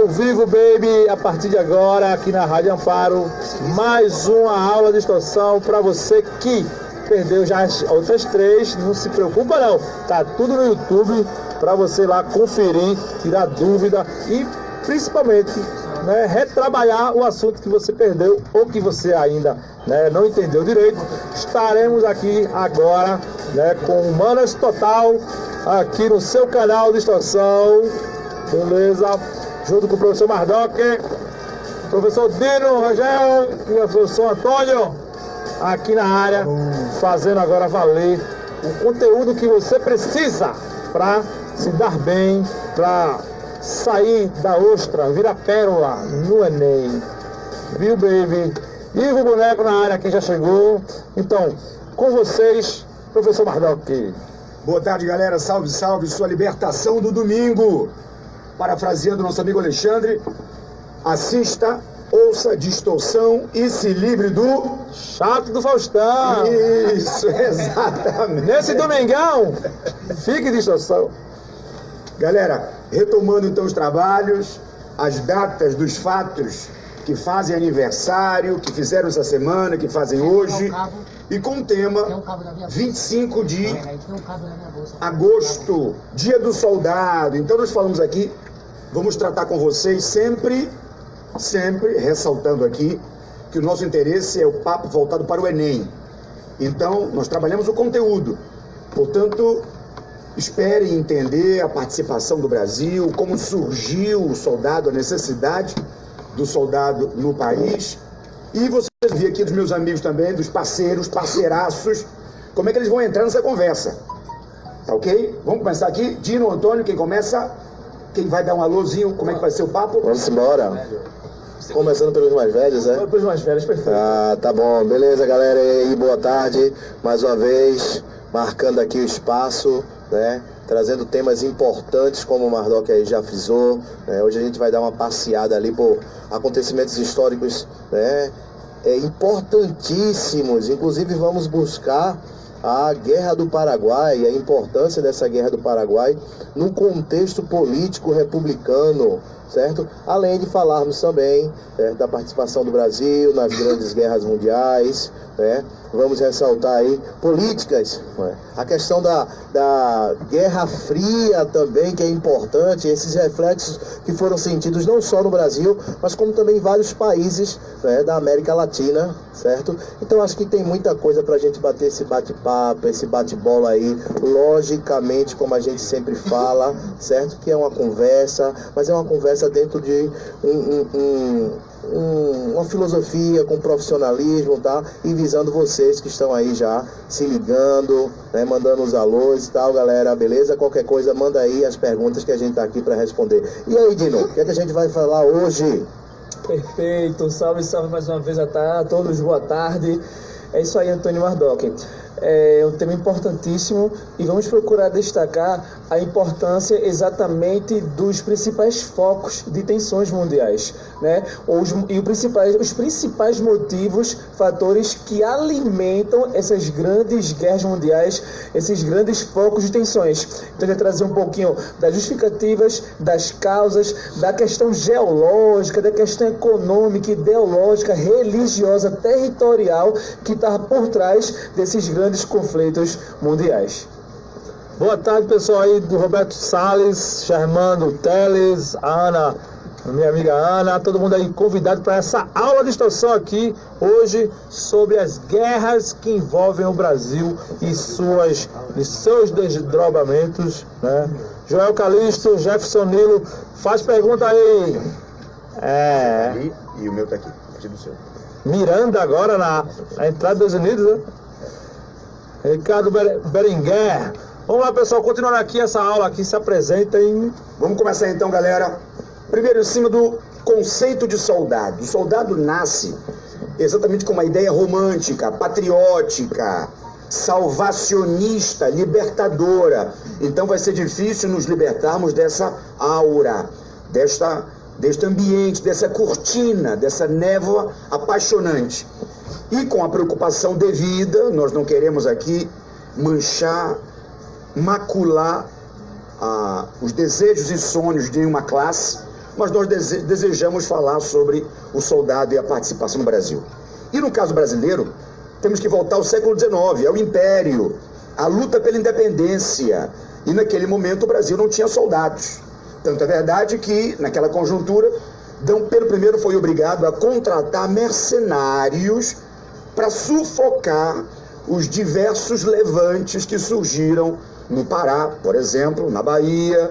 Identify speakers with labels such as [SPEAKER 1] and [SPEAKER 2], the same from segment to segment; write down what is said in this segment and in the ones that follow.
[SPEAKER 1] Ao vivo, baby, a partir de agora, aqui na Rádio Amparo, mais uma aula de distorção para você que perdeu já as outras 3, não se preocupa não, tá tudo no YouTube para você lá conferir, tirar dúvida e principalmente, né, retrabalhar o assunto que você perdeu ou que você ainda, né, não entendeu direito. Estaremos aqui agora, né, com Humanas Total aqui no seu canal de distorção, beleza? Junto com o professor Mardoc, professor Dino Rangel e o professor Antônio aqui na área, fazendo agora valer o conteúdo que você precisa para se dar bem, para sair da ostra, virar pérola no Enem. Viu, baby? Ivo Boneco na área, quem já chegou. Então, com vocês, professor Mardoc.
[SPEAKER 2] Boa tarde, galera. Salve, salve. Sua libertação do domingo. Parafraseando nosso amigo Alexandre, assista, ouça Distorção e se livre do
[SPEAKER 1] chato do Faustão.
[SPEAKER 2] Isso, exatamente.
[SPEAKER 1] Nesse domingão, fique em distorção.
[SPEAKER 2] Galera, retomando então os trabalhos, as datas dos fatos que fazem aniversário, que fizeram essa semana, que fazem hoje, e com o tema 25 de agosto, Dia do Soldado. Então nós falamos aqui, vamos tratar com vocês sempre ressaltando aqui que o nosso interesse é o papo voltado para o Enem. Então nós trabalhamos o conteúdo, portanto, esperem entender a participação do Brasil, como surgiu o soldado, a necessidade do soldado no país. E vocês viram aqui dos meus amigos também, dos parceiros, parceiraços, como é que eles vão entrar nessa conversa. Tá ok? Vamos começar aqui. Dino, Antônio, quem começa? Quem vai dar um alôzinho? Como é que vai ser o papo?
[SPEAKER 3] Vamos embora. Começando pelos mais velhos, né?
[SPEAKER 1] Pelos mais velhos, perfeito.
[SPEAKER 3] Ah, tá bom. Beleza, galera. E boa tarde. Mais uma vez, marcando aqui o espaço, né? Trazendo temas importantes, como o Mardoc aí já frisou, né? Hoje a gente vai dar uma passeada ali por acontecimentos históricos, né? Importantíssimos. Inclusive vamos buscar a Guerra do Paraguai, a importância dessa Guerra do Paraguai no contexto político republicano, certo? Além de falarmos também, da participação do Brasil nas grandes guerras mundiais, né? Vamos ressaltar aí políticas, né? A questão da Guerra Fria também, que é importante, esses reflexos que foram sentidos não só no Brasil, mas como também em vários países, né, da América Latina, certo? Então acho que tem muita coisa pra gente bater esse bate-papo, esse bate-bola aí, logicamente, como a gente sempre fala, certo? Que é uma conversa, mas é uma conversa dentro de uma filosofia, com profissionalismo, tá? E visando vocês que estão aí já se ligando, né? Mandando os alôs e tal, galera, beleza? Qualquer coisa, manda aí as perguntas que a gente tá aqui para responder. E aí, Dino, o que é que a gente vai falar hoje?
[SPEAKER 4] Perfeito, salve, salve mais uma vez a todos, boa tarde. É isso aí, Antônio Mardoc. É um tema importantíssimo e vamos procurar destacar a importância exatamente dos principais focos de tensões mundiais, né? Os principais motivos, fatores que alimentam essas grandes guerras mundiais, esses grandes focos de tensões. Então, eu vou trazer um pouquinho das justificativas, das causas, da questão geológica, da questão econômica, ideológica, religiosa, territorial que está por trás desses grandes conflitos mundiais.
[SPEAKER 1] Boa tarde, pessoal aí do Roberto Salles, Germano Teles, Ana, minha amiga Ana, todo mundo aí convidado para essa aula de distorção aqui hoje sobre as guerras que envolvem o Brasil e seus desdobramentos, né? Joel Calixto, Jefferson Nilo, faz pergunta aí.
[SPEAKER 2] E o meu tá aqui, a partir do seu.
[SPEAKER 1] Miranda agora na entrada dos Unidos, né? Ricardo Berenguer. Vamos lá, pessoal, continuando aqui essa aula aqui, se apresentem.
[SPEAKER 2] Vamos começar então, galera. Primeiro, em cima do conceito de soldado. O soldado nasce exatamente com uma ideia romântica, patriótica, salvacionista, libertadora. Então vai ser difícil nos libertarmos dessa aura, deste ambiente, dessa cortina, dessa névoa apaixonante. E com a preocupação devida, nós não queremos aqui manchar, macular os desejos e sonhos de uma classe, mas nós desejamos falar sobre o soldado e a participação no Brasil. E no caso brasileiro, temos que voltar ao século XIX, ao Império, a luta pela independência. E naquele momento o Brasil não tinha soldados. Tanto é verdade que, naquela conjuntura, D. Pedro I foi obrigado a contratar mercenários para sufocar os diversos levantes que surgiram no Pará, por exemplo, na Bahia.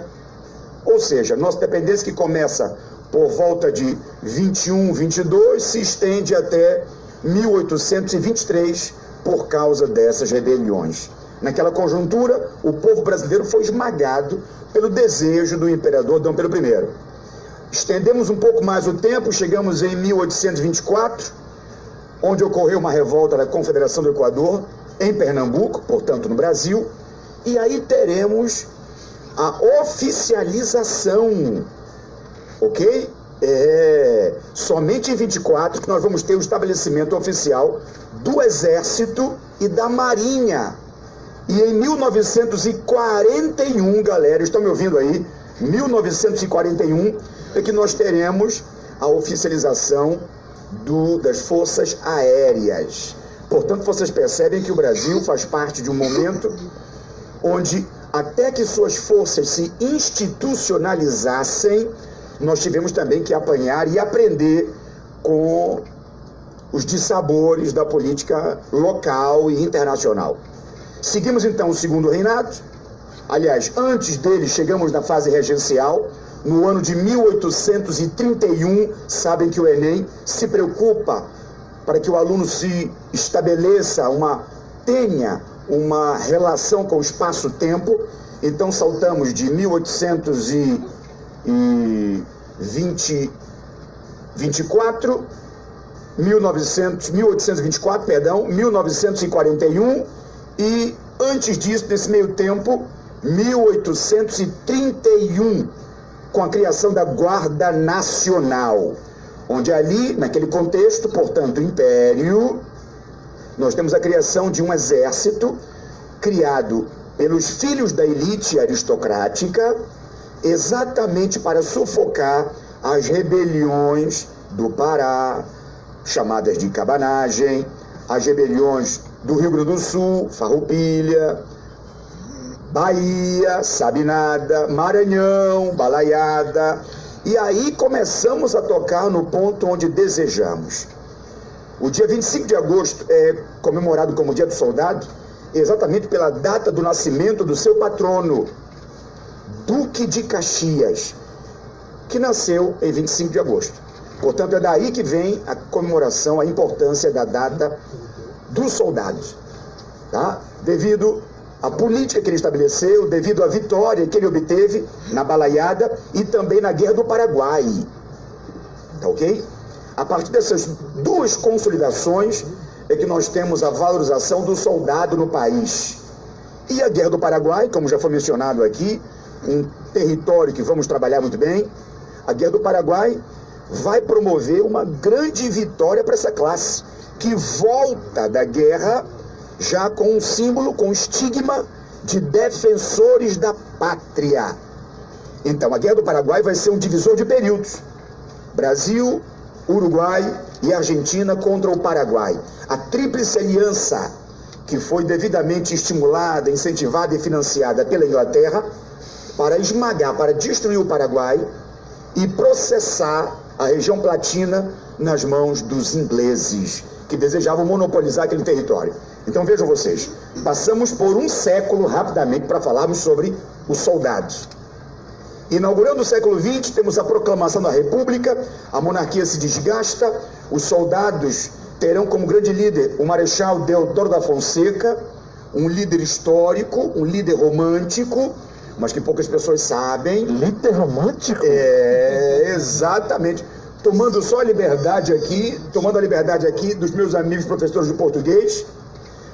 [SPEAKER 2] Ou seja, nossa independência, que começa por volta de 21, 22, se estende até 1823 por causa dessas rebeliões. Naquela conjuntura, o povo brasileiro foi esmagado pelo desejo do imperador D. Pedro I. Estendemos um pouco mais o tempo, chegamos em 1824, onde ocorreu uma revolta da Confederação do Equador, em Pernambuco, portanto no Brasil, e aí teremos a oficialização, ok? Somente em 24 que nós vamos ter o estabelecimento oficial do Exército e da Marinha. E em 1941, galera, estão me ouvindo aí? 1941 é que nós teremos a oficialização das Forças Aéreas. Portanto, vocês percebem que o Brasil faz parte de um momento onde, até que suas forças se institucionalizassem, nós tivemos também que apanhar e aprender com os dissabores da política local e internacional. Seguimos então o segundo reinado. Aliás, antes dele chegamos na fase regencial, no ano de 1831. Sabem que o Enem se preocupa para que o aluno se estabeleça, tenha uma relação com o espaço-tempo. Então saltamos de 1824, 1941, e antes disso, nesse meio tempo, 1831, com a criação da Guarda Nacional, onde ali, naquele contexto, portanto, Império, nós temos a criação de um exército criado pelos filhos da elite aristocrática, exatamente para sufocar as rebeliões do Pará, chamadas de cabanagem, as rebeliões do Rio Grande do Sul, Farroupilha, Bahia, Sabinada, Maranhão, Balaiada. E aí começamos a tocar no ponto onde desejamos. O dia 25 de agosto é comemorado como Dia do Soldado, exatamente pela data do nascimento do seu patrono, Duque de Caxias, que nasceu em 25 de agosto. Portanto, é daí que vem a comemoração, a importância da data dos soldados, tá? Devido à política que ele estabeleceu, devido à vitória que ele obteve na Balaiada e também na Guerra do Paraguai, tá ok? A partir dessas duas consolidações é que nós temos a valorização do soldado no país. E a Guerra do Paraguai, como já foi mencionado aqui, um território que vamos trabalhar muito bem, a Guerra do Paraguai vai promover uma grande vitória para essa classe, que volta da guerra já com um símbolo, com um estigma de defensores da pátria. Então, a Guerra do Paraguai vai ser um divisor de períodos. Brasil, Uruguai e Argentina contra o Paraguai. A Tríplice Aliança, que foi devidamente estimulada, incentivada e financiada pela Inglaterra, para esmagar, para destruir o Paraguai e processar a região platina nas mãos dos ingleses, que desejavam monopolizar aquele território. Então vejam vocês, passamos por um século rapidamente para falarmos sobre os soldados. Inaugurando o século XX, temos a proclamação da República, a monarquia se desgasta, os soldados terão como grande líder o Marechal Deodoro da Fonseca, um líder histórico, um líder romântico, mas que poucas pessoas sabem.
[SPEAKER 1] Líder romântico?
[SPEAKER 2] Exatamente. Tomando a liberdade aqui dos meus amigos professores de português,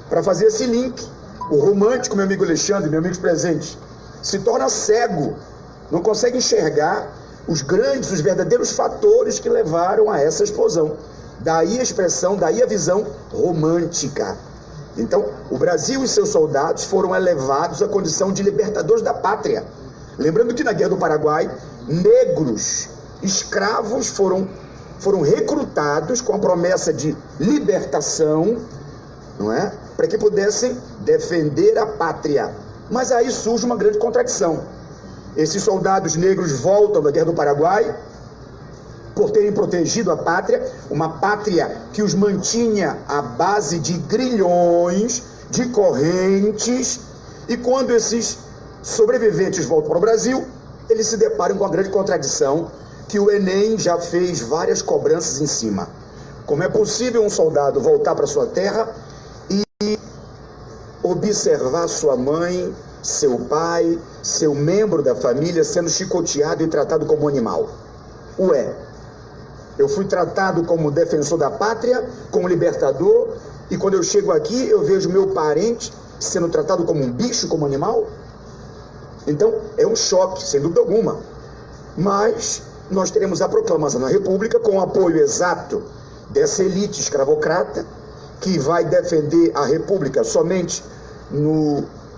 [SPEAKER 2] para fazer esse link. O romântico, meu amigo Alexandre, meu amigo presente, se torna cego, não consegue enxergar os verdadeiros fatores que levaram a essa explosão. Daí a expressão, daí a visão romântica. Então, o Brasil e seus soldados foram elevados à condição de libertadores da pátria. Lembrando que na Guerra do Paraguai, negros escravos foram recrutados com a promessa de libertação, não é? Para que pudessem defender a pátria. Mas aí surge uma grande contradição. Esses soldados negros voltam da Guerra do Paraguai por terem protegido a pátria, uma pátria que os mantinha à base de grilhões, de correntes, e quando esses sobreviventes voltam para o Brasil, eles se deparam com a grande contradição que o Enem já fez várias cobranças em cima. Como é possível um soldado voltar para sua terra e observar sua mãe, seu pai, seu membro da família sendo chicoteado e tratado como animal? Ué, eu fui tratado como defensor da pátria, como libertador, e quando eu chego aqui eu vejo meu parente sendo tratado como um bicho, como animal? Então é um choque, sem dúvida alguma. Mas nós teremos a proclamação da República com o apoio exato dessa elite escravocrata que vai defender a República somente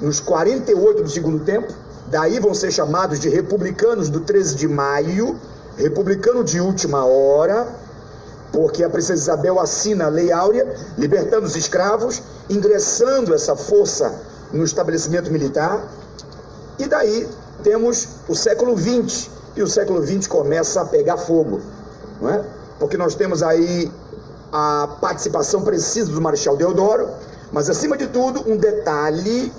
[SPEAKER 2] nos 48 do segundo tempo. Daí vão ser chamados de republicanos do 13 de maio, republicano de última hora, porque a princesa Isabel assina a Lei Áurea, libertando os escravos, ingressando essa força no estabelecimento militar. E daí temos o século XX, e o século XX começa a pegar fogo, não é? Porque nós temos aí a participação precisa do Marechal Deodoro, mas acima de tudo um detalhe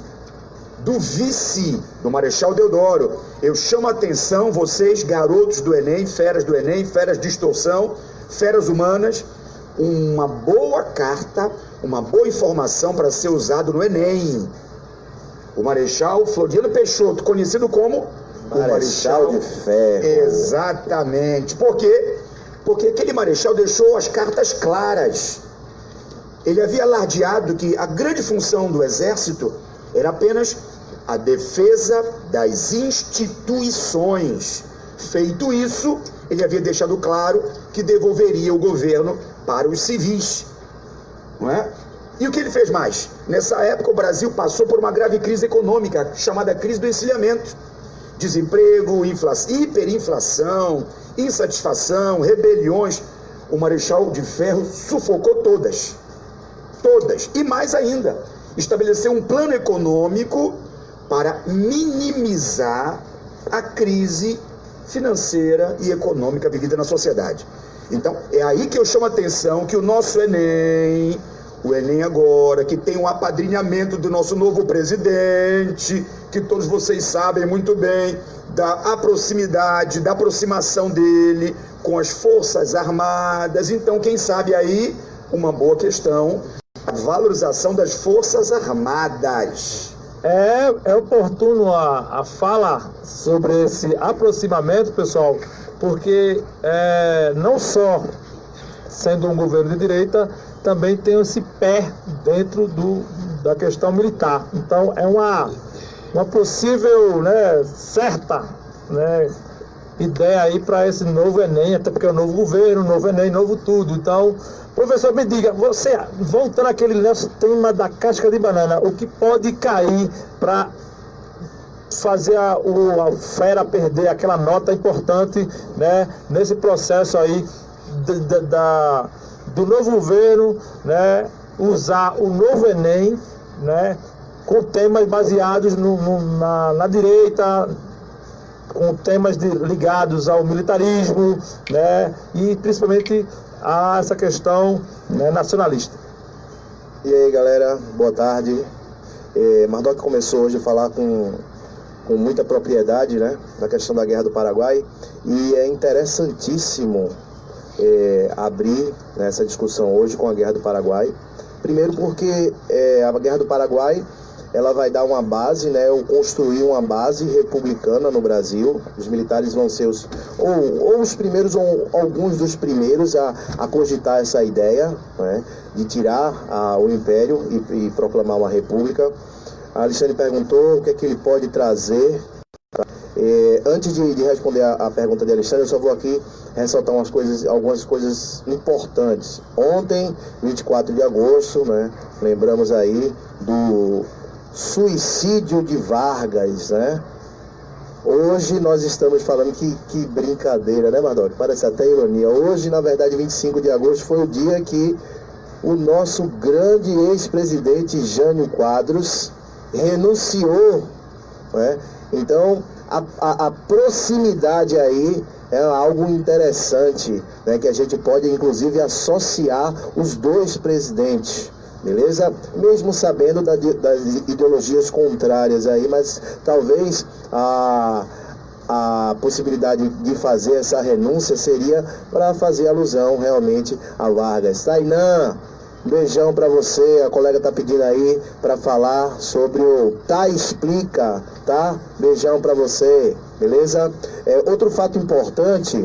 [SPEAKER 2] do vice do Marechal Deodoro. Eu chamo a atenção, vocês, garotos do Enem, feras de extorsão, feras humanas, uma boa carta, uma boa informação para ser usado no Enem. O Marechal Floriano Peixoto, conhecido como
[SPEAKER 3] Marechal de Ferro.
[SPEAKER 2] Exatamente. Por quê? Porque aquele Marechal deixou as cartas claras. Ele havia alardeado que a grande função do Exército era apenas a defesa das instituições. Feito isso, ele havia deixado claro que devolveria o governo para os civis, não é? E o que ele fez mais? Nessa época o Brasil passou por uma grave crise econômica, chamada crise do encilhamento. Desemprego, hiperinflação, insatisfação, rebeliões. O Marechal de Ferro sufocou todas. E mais ainda, estabeleceu um plano econômico para minimizar a crise financeira e econômica vivida na sociedade. Então, é aí que eu chamo a atenção que o nosso Enem, o Enem agora, que tem o apadrinhamento do nosso novo presidente, que todos vocês sabem muito bem da proximidade, da aproximação dele com as Forças Armadas. Então, quem sabe aí, uma boa questão, a valorização das Forças Armadas.
[SPEAKER 1] É oportuno a fala sobre esse aproximamento, pessoal, porque não só sendo um governo de direita, também tem esse pé dentro da questão militar. Então é uma possível, certa, ideia aí para esse novo Enem, até porque é um novo governo, novo Enem, novo tudo. Então, professor, me diga, você, voltando àquele nosso tema da casca de banana, o que pode cair para fazer a fera perder aquela nota importante, nesse processo aí do novo governo, usar o novo Enem, com temas baseados na direita, com temas ligados ao militarismo, e principalmente a essa questão nacionalista.
[SPEAKER 3] E aí, galera, boa tarde. Mardoc começou hoje a falar com muita propriedade, da questão da Guerra do Paraguai, e é interessantíssimo abrir essa discussão hoje com a Guerra do Paraguai. Primeiro porque a Guerra do Paraguai ela vai dar uma base, ou construir uma base republicana no Brasil. Os militares vão ser os primeiros, ou alguns dos primeiros a cogitar essa ideia, de tirar o Império e proclamar uma república. A Alexandre perguntou o que é que ele pode trazer. Antes de responder a pergunta de Alexandre, eu só vou aqui ressaltar algumas coisas importantes. Ontem, 24 de agosto, lembramos aí do suicídio de Vargas, Hoje nós estamos falando que brincadeira, né, Mardoc? Parece até ironia. Hoje, na verdade, 25 de agosto foi o dia que o nosso grande ex-presidente Jânio Quadros renunciou, né? Então, a proximidade aí é algo interessante, né, que a gente pode, inclusive, associar os dois presidentes. Beleza? Mesmo sabendo das ideologias contrárias aí, mas talvez a possibilidade de fazer essa renúncia seria para fazer alusão realmente a Vargas. Tainã, beijão para você, a colega tá pedindo aí para falar sobre o Tá Explica, tá? Beijão para você, beleza? Outro fato importante,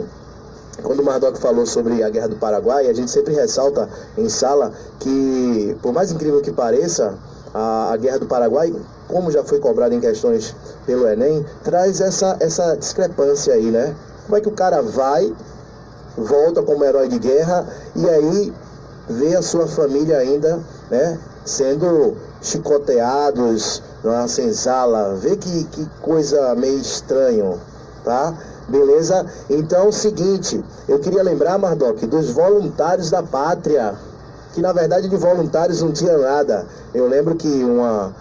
[SPEAKER 3] quando o Mardoc falou sobre a Guerra do Paraguai, a gente sempre ressalta em sala que, por mais incrível que pareça, a Guerra do Paraguai, como já foi cobrado em questões pelo Enem, traz essa discrepância aí, né? Como é que o cara volta como herói de guerra e aí vê a sua família ainda, né, sendo chicoteados na senzala? Vê que coisa meio estranho, tá? Beleza? Então, seguinte, eu queria lembrar, Mardoc, dos voluntários da pátria, que na verdade de voluntários não tinha nada. Eu lembro que uma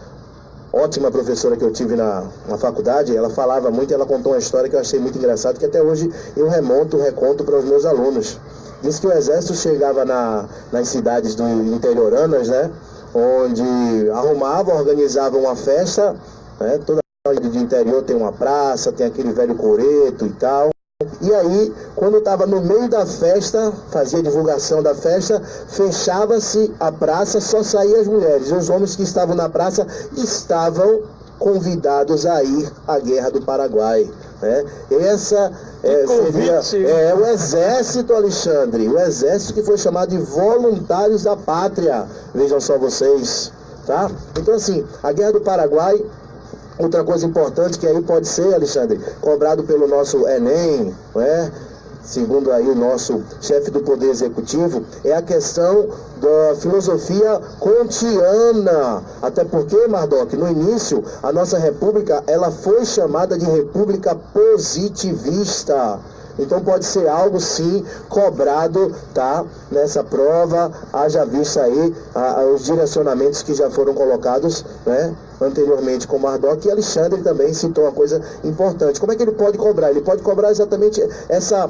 [SPEAKER 3] ótima professora que eu tive na faculdade, ela falava muito, ela contou uma história que eu achei muito engraçada, que até hoje eu reconto para os meus alunos. Diz que o exército chegava nas cidades do interioranas, né, onde organizava uma festa, né, toda de interior tem uma praça, tem aquele velho coreto e tal. E aí, quando estava no meio da festa, fazia divulgação da festa, fechava-se a praça, só saíam as mulheres. Os homens que estavam na praça estavam convidados a ir à Guerra do Paraguai, né? Essa seria o exército, Alexandre, o exército que foi chamado de voluntários da pátria. Vejam só vocês, tá? Então assim, a Guerra do Paraguai, outra coisa importante que aí pode ser, Alexandre, cobrado pelo nosso Enem, né? Segundo aí o nosso chefe do Poder Executivo, é a questão da filosofia kantiana. Até porque, Mardoc, no início, a nossa república, ela foi chamada de república positivista. Então pode ser algo sim cobrado, tá? Nessa prova, haja vista aí os direcionamentos que já foram colocados, né, anteriormente com o Mardoc, e Alexandre também citou uma coisa importante. Como é que ele pode cobrar? Ele pode cobrar exatamente essa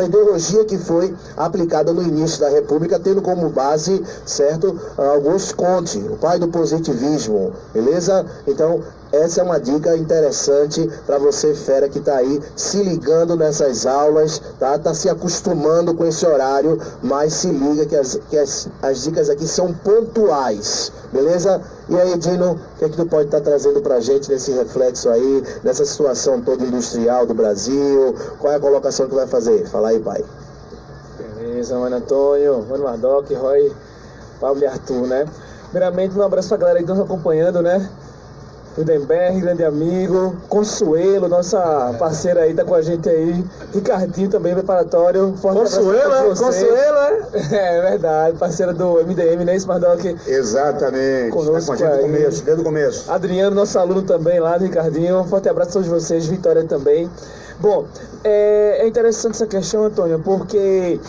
[SPEAKER 3] ideologia que foi aplicada no início da República, tendo como base, certo, Auguste Comte, o pai do positivismo, beleza? Então, essa é uma dica interessante para você, fera, que está aí se ligando nessas aulas, tá? Tá se acostumando com esse horário, mas se liga que as dicas aqui são pontuais, beleza? E aí, Dino, o que é que tu pode estar trazendo para a gente nesse reflexo aí, nessa situação toda industrial do Brasil? Qual é a colocação que vai fazer? Fala aí, pai.
[SPEAKER 4] Beleza, mano Antônio, mano Mardoc, Roy, Pablo e Arthur, né? Primeiramente, um abraço pra galera que estão nos acompanhando, né? Rudenberg, grande amigo, Consuelo, nossa parceira aí, tá com a gente aí, Ricardinho também, preparatório. Consuelo, é verdade, parceira do MDM, né, isso, Mardoc?
[SPEAKER 2] Exatamente,
[SPEAKER 4] conosco
[SPEAKER 2] tá com a gente desde o começo.
[SPEAKER 4] Adriano, nosso aluno também lá, do Ricardinho, um forte abraço a todos vocês, Vitória também. Bom, é interessante essa questão, Antônio, porque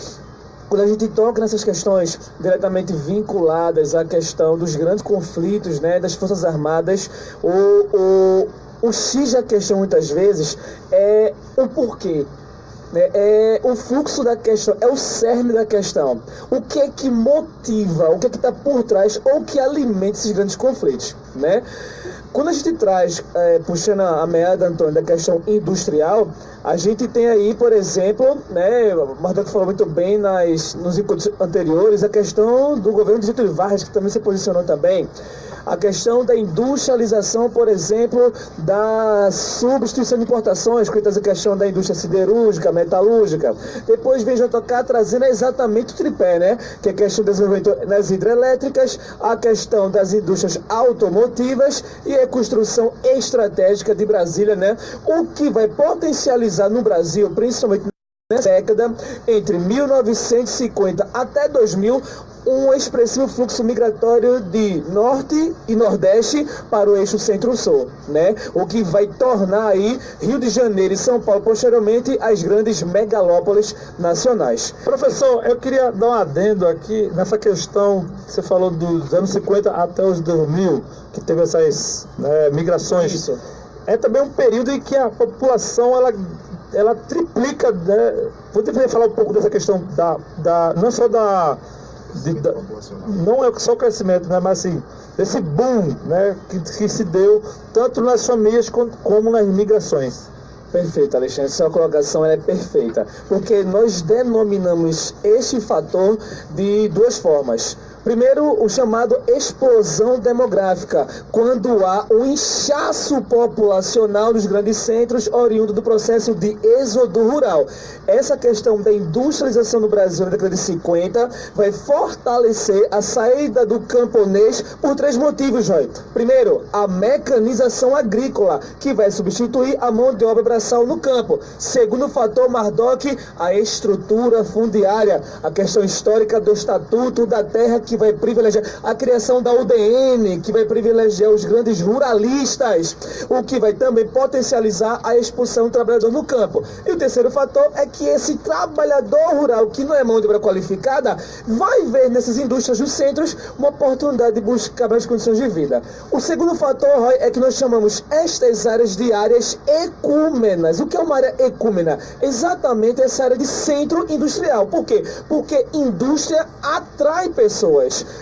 [SPEAKER 4] quando a gente toca nessas questões diretamente vinculadas à questão dos grandes conflitos, né, das Forças Armadas, o X da questão muitas vezes é o porquê. É o fluxo da questão, é o cerne da questão. O que é que motiva, o que é que está por trás ou que alimenta esses grandes conflitos, né? Quando a gente traz, puxando a meada, Antônio, da questão industrial, a gente tem aí, por exemplo, né, o Mardoc falou muito bem nos encontros anteriores, a questão do governo de Getúlio Vargas, que também se posicionou também, a questão da industrialização, por exemplo, da substituição de importações, que traz a questão da indústria siderúrgica, metalúrgica. Depois vem JK trazendo exatamente o tripé, né? Que é a questão do desenvolvimento nas hidrelétricas, a questão das indústrias automotivas e a construção estratégica de Brasília, né? O que vai potencializar no Brasil, principalmente nessa década, entre 1950 até 2000, um expressivo fluxo migratório de norte e nordeste para o eixo centro-sul, né? O que vai tornar aí Rio de Janeiro e São Paulo, posteriormente, as grandes megalópolis nacionais.
[SPEAKER 1] Professor, eu queria dar um adendo aqui nessa questão que você falou dos anos 50 até os 2000, que teve essas migrações.
[SPEAKER 4] Isso.
[SPEAKER 1] É também um período em que a população, ela triplica, né? Vou tentar falar um pouco dessa questão não só não é só o crescimento, né, mas assim, desse boom, né, que se deu tanto nas famílias como nas migrações.
[SPEAKER 4] Perfeito, Alexandre, sua colocação é perfeita, porque nós denominamos este fator de duas formas. Primeiro, o chamado explosão demográfica, quando há um inchaço populacional nos grandes centros, oriundo do processo de êxodo rural. Essa questão da industrialização no Brasil na década de 50 vai fortalecer a saída do camponês por três motivos, Joy. Primeiro, a mecanização agrícola, que vai substituir a mão de obra braçal no campo. Segundo fator, Mardoc, a estrutura fundiária, a questão histórica do Estatuto da Terra, que vai privilegiar a criação da UDN, que vai privilegiar os grandes ruralistas, o que vai também potencializar a expulsão do trabalhador no campo. E o terceiro fator é que esse trabalhador rural, que não é mão de obra qualificada, vai ver nessas indústrias dos centros uma oportunidade de buscar mais condições de vida. O segundo fator, Roy, é que nós chamamos estas áreas de áreas ecúmenas. O que é uma área ecúmena? Exatamente essa área de centro industrial. Por quê? Porque indústria atrai pessoas.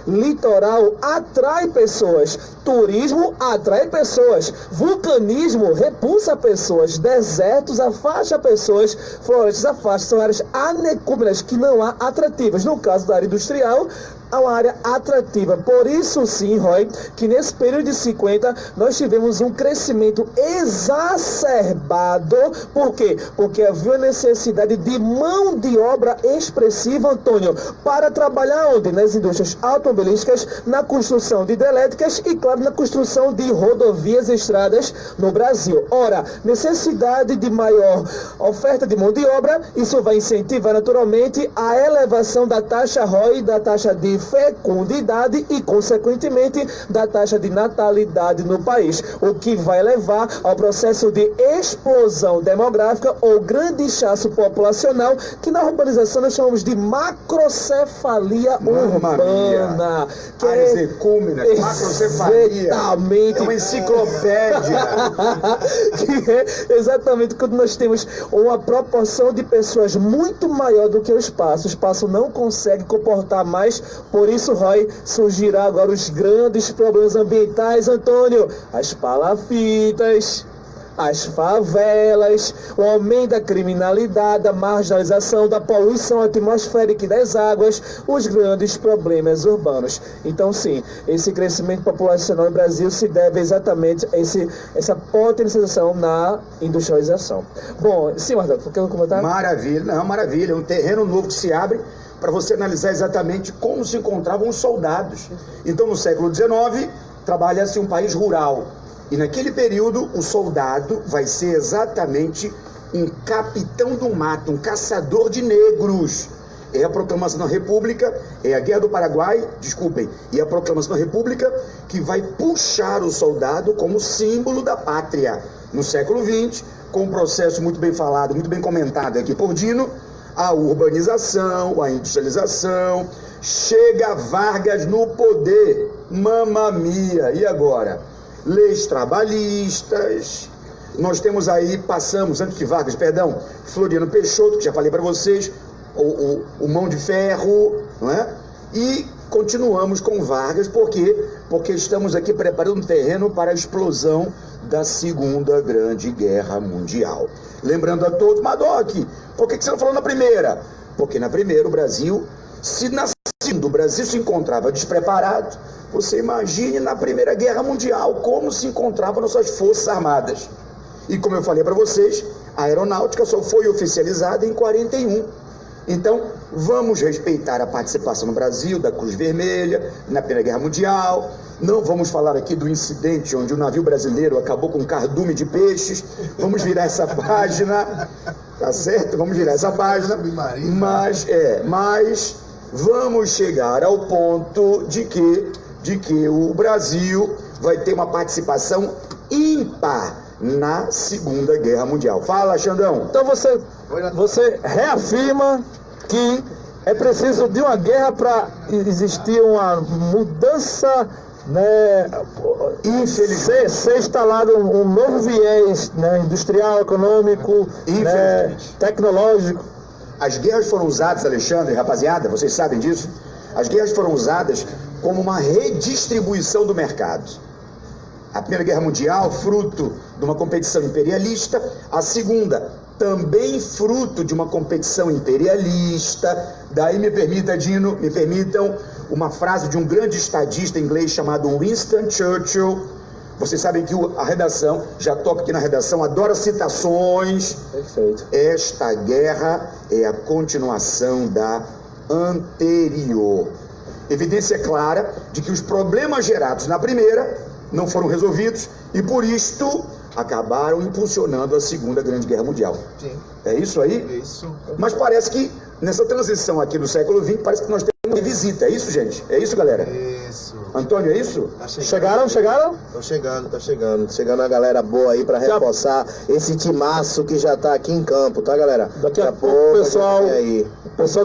[SPEAKER 4] Litoral atrai pessoas. Turismo atrai pessoas. Vulcanismo repulsa pessoas. Desertos afasta pessoas. Florestas afastam. São áreas anecúmenas que não há atrativas. No caso da área industrial, há uma área atrativa. Por isso sim, Roy, que nesse período de 50 nós tivemos um crescimento exacerbado. Por quê? Porque havia necessidade de mão de obra expressiva, Antônio, para trabalhar onde? Nas indústrias automobilísticas, na construção de hidrelétricas e, claro, na construção de rodovias e estradas no Brasil. Ora, necessidade de maior oferta de mão de obra, isso vai incentivar naturalmente a elevação da taxa ROI, da taxa de fecundidade e, consequentemente, da taxa de natalidade no país, o que vai levar ao processo de explosão demográfica ou grande inchaço populacional, que na urbanização nós chamamos de macrocefalia urbana.
[SPEAKER 2] Áreas ecúmenas, macrocefalia.
[SPEAKER 4] Exatamente.
[SPEAKER 2] É uma enciclopédia.
[SPEAKER 4] Que é exatamente quando nós temos uma proporção de pessoas muito maior do que o espaço não consegue comportar mais. Por isso, Roy, surgirá agora os grandes problemas ambientais, Antônio. As palafitas, as favelas, o aumento da criminalidade, da marginalização, da poluição atmosférica e das águas, os grandes problemas urbanos. Então, sim, esse crescimento populacional no Brasil se deve exatamente a essa potencialização na industrialização. Bom, sim, Marcelo, quer comentar?
[SPEAKER 2] Maravilha, não, maravilha. Um terreno novo que se abre para você analisar exatamente como se encontravam os soldados. Então, no século XIX, trabalha-se um país rural. E naquele período, o soldado vai ser exatamente um capitão do mato, um caçador de negros. É a proclamação da República, é a Guerra do Paraguai, e a proclamação da República que vai puxar o soldado como símbolo da pátria. No século XX, com um processo muito bem falado, muito bem comentado aqui por Dino, a urbanização, a industrialização, chega Vargas no poder, mamma mia, e agora? Leis trabalhistas, nós temos aí, antes de Vargas, Floriano Peixoto, que já falei para vocês, o Mão de Ferro, não é? E continuamos com Vargas, por quê? Porque estamos aqui preparando um terreno para a explosão da Segunda Grande Guerra Mundial. Lembrando a todos, Mardoc, por que você não falou na primeira? Porque na primeira o Brasil, se na segunda o Brasil se encontrava despreparado, você imagine na Primeira Guerra Mundial como se encontravam nossas Forças Armadas. E como eu falei para vocês, a aeronáutica só foi oficializada em 41. Então, vamos respeitar a participação no Brasil da Cruz Vermelha na Primeira Guerra Mundial. Não vamos falar aqui do incidente onde o navio brasileiro acabou com um cardume de peixes. Vamos virar essa página, tá certo? Vamos virar essa página. Mas vamos chegar ao ponto de que o Brasil vai ter uma participação ímpar na Segunda Guerra Mundial. Fala, Xandão.
[SPEAKER 1] Então você reafirma que é preciso de uma guerra para existir uma mudança, né, ser instalado um novo viés, né, industrial, econômico, né, tecnológico.
[SPEAKER 2] As guerras foram usadas, Alexandre, rapaziada, vocês sabem disso? As guerras foram usadas como uma redistribuição do mercado. A Primeira Guerra Mundial, fruto de uma competição imperialista. A Segunda, também fruto de uma competição imperialista. Daí me permitam uma frase de um grande estadista inglês chamado Winston Churchill. Vocês sabem que a redação, já toco aqui na redação, adora citações.
[SPEAKER 3] Perfeito.
[SPEAKER 2] Esta guerra é a continuação da anterior. Evidência clara de que os problemas gerados na primeira não foram resolvidos e por isto acabaram impulsionando a Segunda Grande Guerra Mundial.
[SPEAKER 3] Sim.
[SPEAKER 2] É isso aí?
[SPEAKER 3] Isso.
[SPEAKER 2] Mas parece que nessa transição aqui do século XX, parece que nós temos uma visita. É isso, gente? É isso, galera?
[SPEAKER 3] Isso.
[SPEAKER 2] Antônio, é isso?
[SPEAKER 3] Tá
[SPEAKER 1] Chegaram?
[SPEAKER 3] Tá chegando. Chegando a galera boa aí pra reforçar esse timaço que já tá aqui em campo, tá, galera?
[SPEAKER 1] Daqui a pouco, pessoal,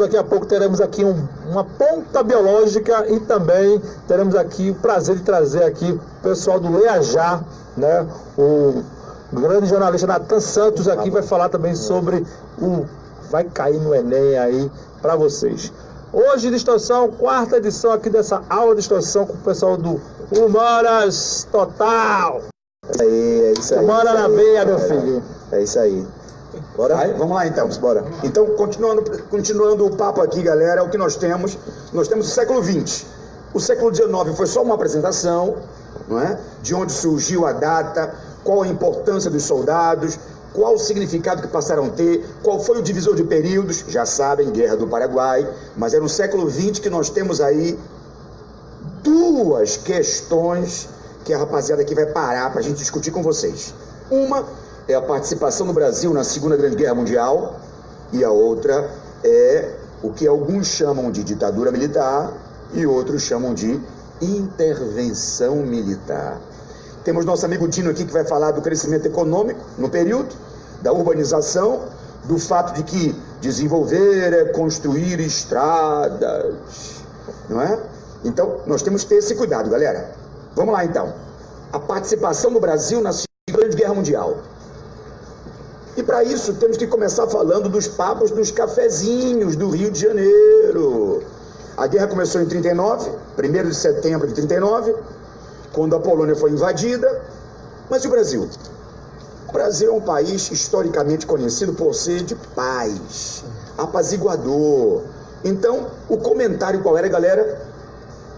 [SPEAKER 1] daqui a pouco teremos aqui uma ponta biológica e também teremos aqui o prazer de trazer aqui o pessoal do Leajá, né? O grande jornalista Natan Santos aqui vai falar também sobre vai cair no Enem aí para vocês. Hoje, distorção, quarta edição aqui dessa aula de distorção com o pessoal do Humoras Total.
[SPEAKER 3] É isso aí.
[SPEAKER 1] Humora na veia, meu filho.
[SPEAKER 3] É isso aí. Bora?
[SPEAKER 2] Vai, vamos lá então.
[SPEAKER 3] Bora.
[SPEAKER 2] Então, continuando o papo aqui, galera, o que nós temos o século XX. O século XIX foi só uma apresentação, não é? De onde surgiu a data, qual a importância dos soldados, qual o significado que passaram a ter, qual foi o divisor de períodos, já sabem, Guerra do Paraguai, mas é no século XX que nós temos aí duas questões que a rapaziada aqui vai parar para a gente discutir com vocês. Uma é a participação do Brasil na Segunda Grande Guerra Mundial e a outra é o que alguns chamam de ditadura militar e outros chamam de intervenção militar. Temos nosso amigo Dino aqui que vai falar do crescimento econômico no período, da urbanização, do fato de que desenvolver é construir estradas, não é? Então, nós temos que ter esse cuidado, galera. Vamos lá, então. A participação do Brasil na Segunda Grande Guerra Mundial. E para isso, temos que começar falando dos papos dos cafezinhos do Rio de Janeiro. A guerra começou em 39, 1º de setembro de 39, quando a Polônia foi invadida. Mas e o Brasil? O Brasil é um país historicamente conhecido por ser de paz, apaziguador. Então, o comentário qual era, galera?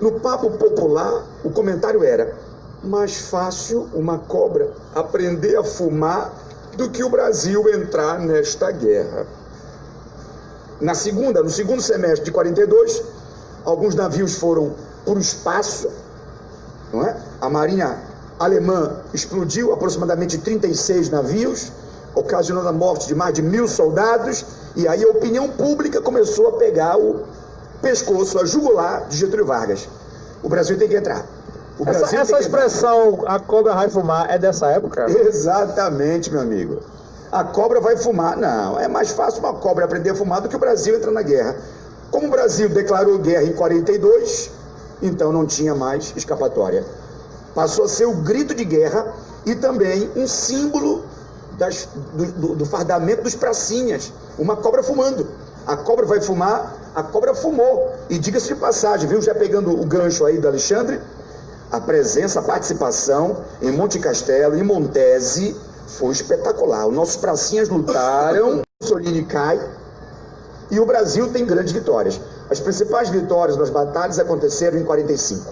[SPEAKER 2] No papo popular, o comentário era: mais fácil uma cobra aprender a fumar do que o Brasil entrar nesta guerra. No segundo semestre de 42, alguns navios foram para o espaço, não é? A marinha alemã explodiu aproximadamente 36 navios, ocasionando a morte de mais de 1.000 soldados, e aí a opinião pública começou a pegar o pescoço, a jugular de Getúlio Vargas. O Brasil tem que entrar.
[SPEAKER 1] Essa expressão, a cobra vai fumar, é dessa época?
[SPEAKER 2] Exatamente, meu amigo. A cobra vai fumar. Não, é mais fácil uma cobra aprender a fumar do que o Brasil entrar na guerra. Como o Brasil declarou guerra em 42, então não tinha mais escapatória. Passou a ser o grito de guerra e também um símbolo do fardamento dos pracinhas. Uma cobra fumando. A cobra vai fumar, a cobra fumou. E diga-se de passagem, viu? Já pegando o gancho aí do Alexandre, a presença, a participação em Monte Castelo, em Montese, foi espetacular. Os nossos pracinhas lutaram, Mussolini cai, e o Brasil tem grandes vitórias. As principais vitórias das batalhas aconteceram em 45.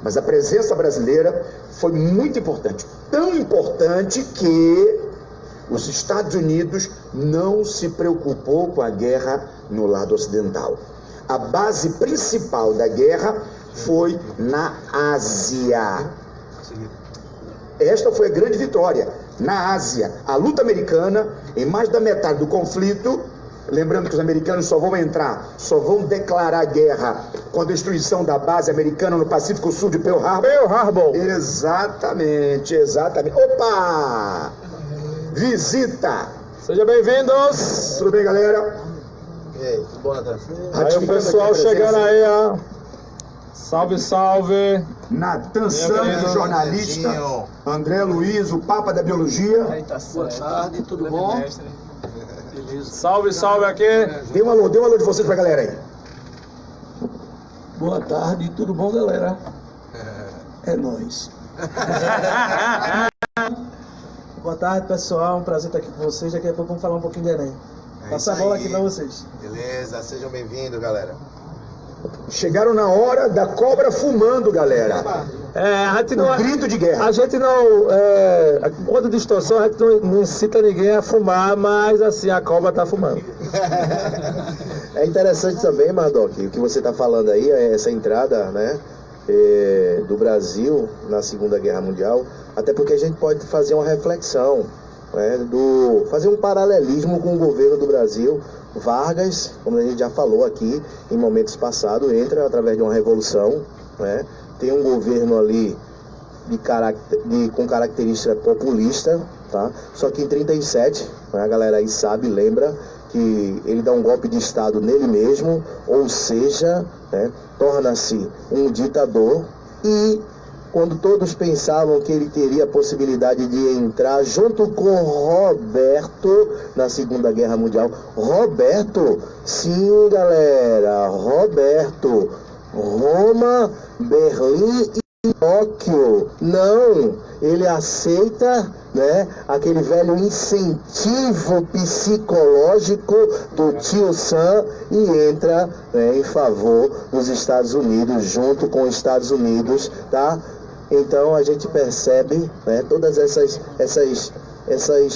[SPEAKER 2] Mas a presença brasileira foi muito importante. Tão importante que os Estados Unidos não se preocupou com a guerra no lado ocidental. A base principal da guerra foi na Ásia. Esta foi a grande vitória. Na Ásia, a luta americana, em mais da metade do conflito, Lembrando que os americanos só vão entrar, só vão declarar guerra com a destruição da base americana no Pacífico Sul de Pearl Harbor.
[SPEAKER 1] Pearl Harbor.
[SPEAKER 2] Exatamente, exatamente. Opa! Visita!
[SPEAKER 1] Sejam bem-vindos.
[SPEAKER 2] Tudo bem, galera?
[SPEAKER 3] E aí, tudo bom, Natan?
[SPEAKER 1] Aí o pessoal chegando aí, ó. Salve, salve.
[SPEAKER 2] Natan Santos, jornalista. André Luiz, o Papa da Biologia.
[SPEAKER 3] Boa tarde, tudo bom?
[SPEAKER 1] Salve, salve aqui.
[SPEAKER 2] Dê um alô de vocês pra galera aí.
[SPEAKER 4] Boa tarde, tudo bom, galera? É nóis. Boa tarde, pessoal. Um prazer estar aqui com vocês. Daqui a pouco vamos falar um pouquinho de Enem. Passa a bola aqui pra vocês.
[SPEAKER 3] Beleza, sejam bem-vindos, galera.
[SPEAKER 2] Chegaram na hora da cobra fumando, galera.
[SPEAKER 1] A gente não,
[SPEAKER 2] Um grito de guerra.
[SPEAKER 1] a gente não, quando distorção, a gente não incita ninguém a fumar, mas assim, a cobra tá fumando.
[SPEAKER 3] É interessante também, Mardoc, o que você está falando aí, essa entrada, né, do Brasil na Segunda Guerra Mundial, até porque a gente pode fazer uma reflexão, né, fazer um paralelismo com o governo do Brasil. Vargas, como a gente já falou aqui em momentos passados, entra através de uma revolução, né, tem um governo ali com característica populista, tá? Só que em 37, né, a galera aí sabe, lembra, que ele dá um golpe de Estado nele mesmo, ou seja, né, torna-se um ditador. E quando todos pensavam que ele teria a possibilidade de entrar junto com Roberto na Segunda Guerra Mundial. Roberto, sim, galera, Roberto, Roma, Berlim e Tóquio. Não, ele aceita, né, aquele velho incentivo psicológico do tio Sam e entra, né, em favor dos Estados Unidos, junto com os Estados Unidos, tá? Então a gente percebe, né, todas essas,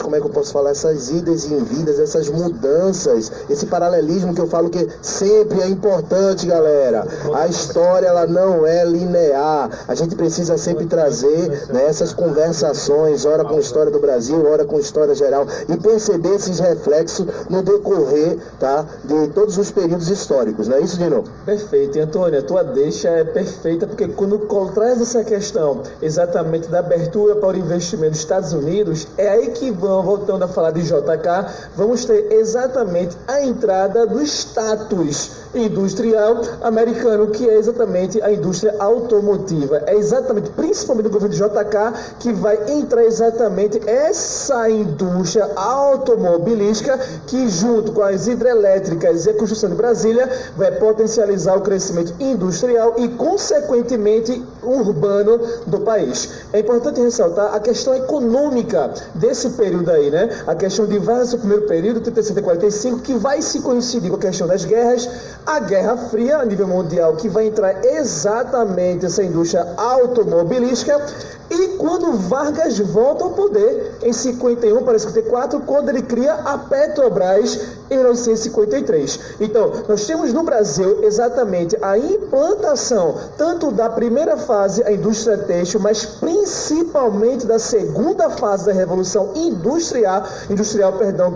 [SPEAKER 3] como é que eu posso falar, essas idas e vindas, essas mudanças, esse paralelismo que eu falo que sempre é importante, galera. A história, ela não é linear. A gente precisa sempre trazer, né, essas conversações, ora com a história do Brasil, ora com a história geral, e perceber esses reflexos no decorrer, tá, de todos os períodos históricos. Não é isso, Dino?
[SPEAKER 4] Perfeito, e Antônio, a tua deixa é perfeita, porque quando traz essa questão exatamente da abertura para o investimento dos Estados Unidos, é aí que voltando a falar de JK, vamos ter exatamente a entrada do status industrial americano, que é exatamente a indústria automotiva. É exatamente, principalmente o governo de JK, que vai entrar exatamente essa indústria automobilística, que junto com as hidrelétricas e a construção de Brasília, vai potencializar o crescimento industrial e, consequentemente, urbano do país. É importante ressaltar a questão econômica desse período aí, né? A questão de Vargas no primeiro período, 37 a 45, que vai se coincidir com a questão das guerras, a Guerra Fria a nível mundial, que vai entrar exatamente essa indústria automobilística, e quando Vargas volta ao poder, em 51 para 54, quando ele cria a Petrobras, em 1953. Então, nós temos no Brasil exatamente a implantação, tanto da primeira fase, a indústria têxtil, mas principalmente da segunda fase da Revolução Industrial,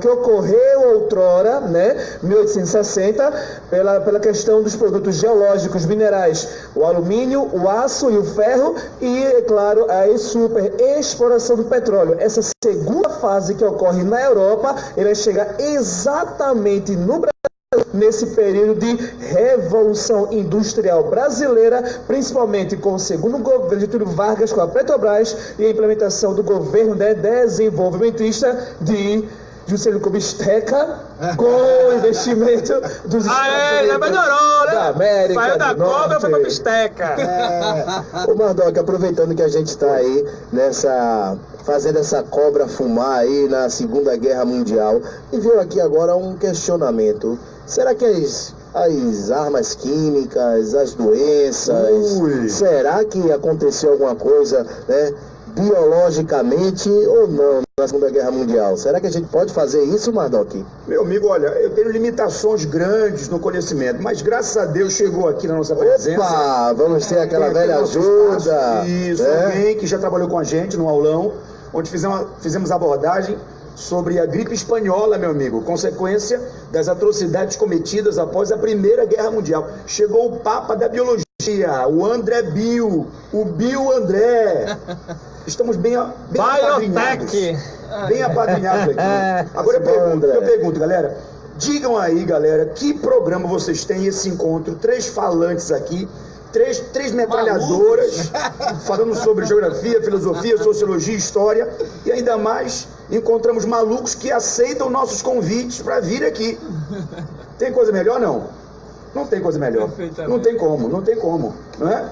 [SPEAKER 4] que ocorreu outrora, né, 1860, pela questão dos produtos geológicos, minerais, o alumínio, o aço e o ferro, e, é claro, a super exploração do petróleo. Essa segunda fase que ocorre na Europa, ele vai chegar exatamente no Brasil, nesse período de Revolução Industrial Brasileira, principalmente com o segundo governo de Getúlio Vargas, com a Petrobras, e a implementação do governo, né, desenvolvimentista de Juscelino Kubitschek, com o investimento dos Estados Unidos.
[SPEAKER 1] Já melhorou, né?
[SPEAKER 4] Da América.
[SPEAKER 1] Saiu da
[SPEAKER 4] do
[SPEAKER 1] cobra,
[SPEAKER 4] Norte.
[SPEAKER 1] foi pra bisteca.
[SPEAKER 3] Ô Mardoc, aproveitando que a gente está aí fazendo essa cobra fumar aí na Segunda Guerra Mundial, e veio aqui agora um questionamento. Será que as armas químicas, as doenças, será que aconteceu alguma coisa, né, biologicamente ou não na Segunda Guerra Mundial? Será que a gente pode fazer isso, Mardoc?
[SPEAKER 2] Meu amigo, olha, eu tenho limitações grandes no conhecimento, mas graças a Deus chegou aqui na nossa presença.
[SPEAKER 3] Opa, vamos ter aquela
[SPEAKER 2] Tem
[SPEAKER 3] velha
[SPEAKER 2] nosso
[SPEAKER 3] ajuda.
[SPEAKER 2] espaço. Isso,
[SPEAKER 3] né?
[SPEAKER 2] alguém que já trabalhou com a gente no aulão, onde fizemos abordagem sobre a gripe espanhola, meu amigo, consequência das atrocidades cometidas após a Primeira Guerra Mundial. Chegou o Papa da Biologia, o André Bill, o Bill André. Estamos bem apadrinhados. Bem apadrinhados aqui. Agora eu pergunto, galera, digam aí, galera, que programa vocês têm esse encontro? 3 falantes aqui, três metralhadoras, falando sobre geografia, filosofia, sociologia, história, e ainda mais encontramos malucos que aceitam nossos convites para vir aqui. Tem coisa melhor, não? Não tem coisa melhor. Não tem como, não é?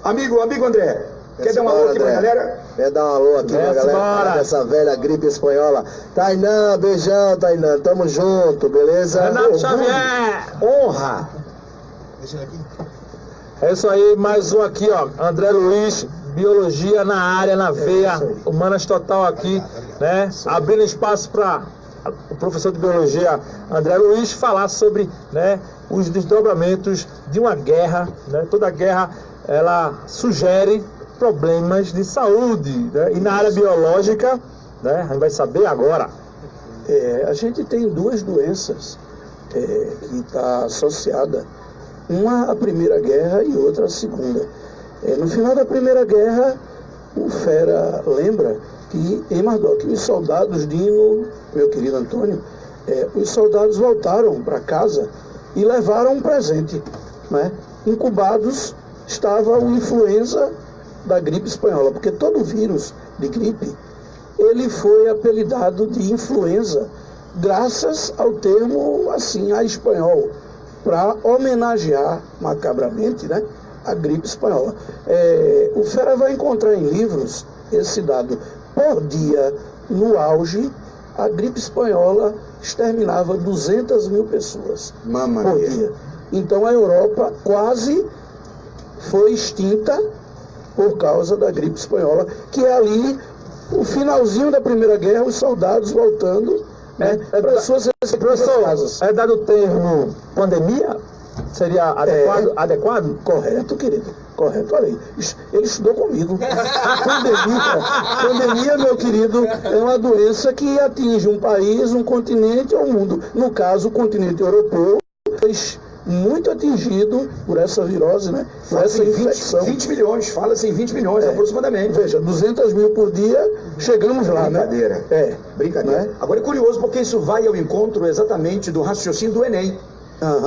[SPEAKER 2] Amigo André, quer dar um alô aqui pra galera?
[SPEAKER 3] Quer dar um alô aqui pra galera dessa velha gripe espanhola? Tainã, beijão, Tainã, tamo junto, beleza?
[SPEAKER 1] Renato Xavier!
[SPEAKER 2] Honra!
[SPEAKER 3] Deixa ele aqui.
[SPEAKER 1] É isso aí, mais um aqui, ó, André Luiz, biologia na área, na veia, humanas total aqui, né? Abrindo espaço para o professor de biologia André Luiz falar sobre, né, os desdobramentos de uma guerra, né? Toda guerra, ela sugere problemas de saúde, né? E na área biológica, né, a gente vai saber agora.
[SPEAKER 5] A gente tem 2 doenças que está associada, uma à Primeira Guerra e outra à Segunda. No final da Primeira Guerra, o Fera lembra que em Mardoc, os soldados, Dino, meu querido Antônio, os soldados voltaram para casa e levaram um presente, né? Incubados estava o influenza da gripe espanhola, porque todo vírus de gripe, ele foi apelidado de influenza, graças ao termo, assim, a espanhol, para homenagear macabramente, né, a gripe espanhola. O Fera vai encontrar em livros esse dado. Por dia, no auge, a gripe espanhola exterminava 200 mil pessoas por dia. Então a Europa quase foi extinta por causa da gripe espanhola, que é ali o finalzinho da Primeira Guerra, os soldados voltando, né, para suas respectivas casas.
[SPEAKER 1] É dado o termo pandemia? Seria adequado?
[SPEAKER 5] Correto, querido. Correto, olha aí. Ele estudou comigo. Pandemia, meu querido, é uma doença que atinge um país, um continente ou um mundo. No caso, o continente europeu foi muito atingido por essa virose, né? Por essa infecção.
[SPEAKER 2] 20 milhões, fala-se em 20 milhões aproximadamente.
[SPEAKER 5] Veja, 200 mil por dia, chegamos lá,
[SPEAKER 2] Brincadeira.
[SPEAKER 5] né?
[SPEAKER 2] Brincadeira.
[SPEAKER 5] Né?
[SPEAKER 2] Agora é curioso porque isso vai ao encontro exatamente do raciocínio do Enem.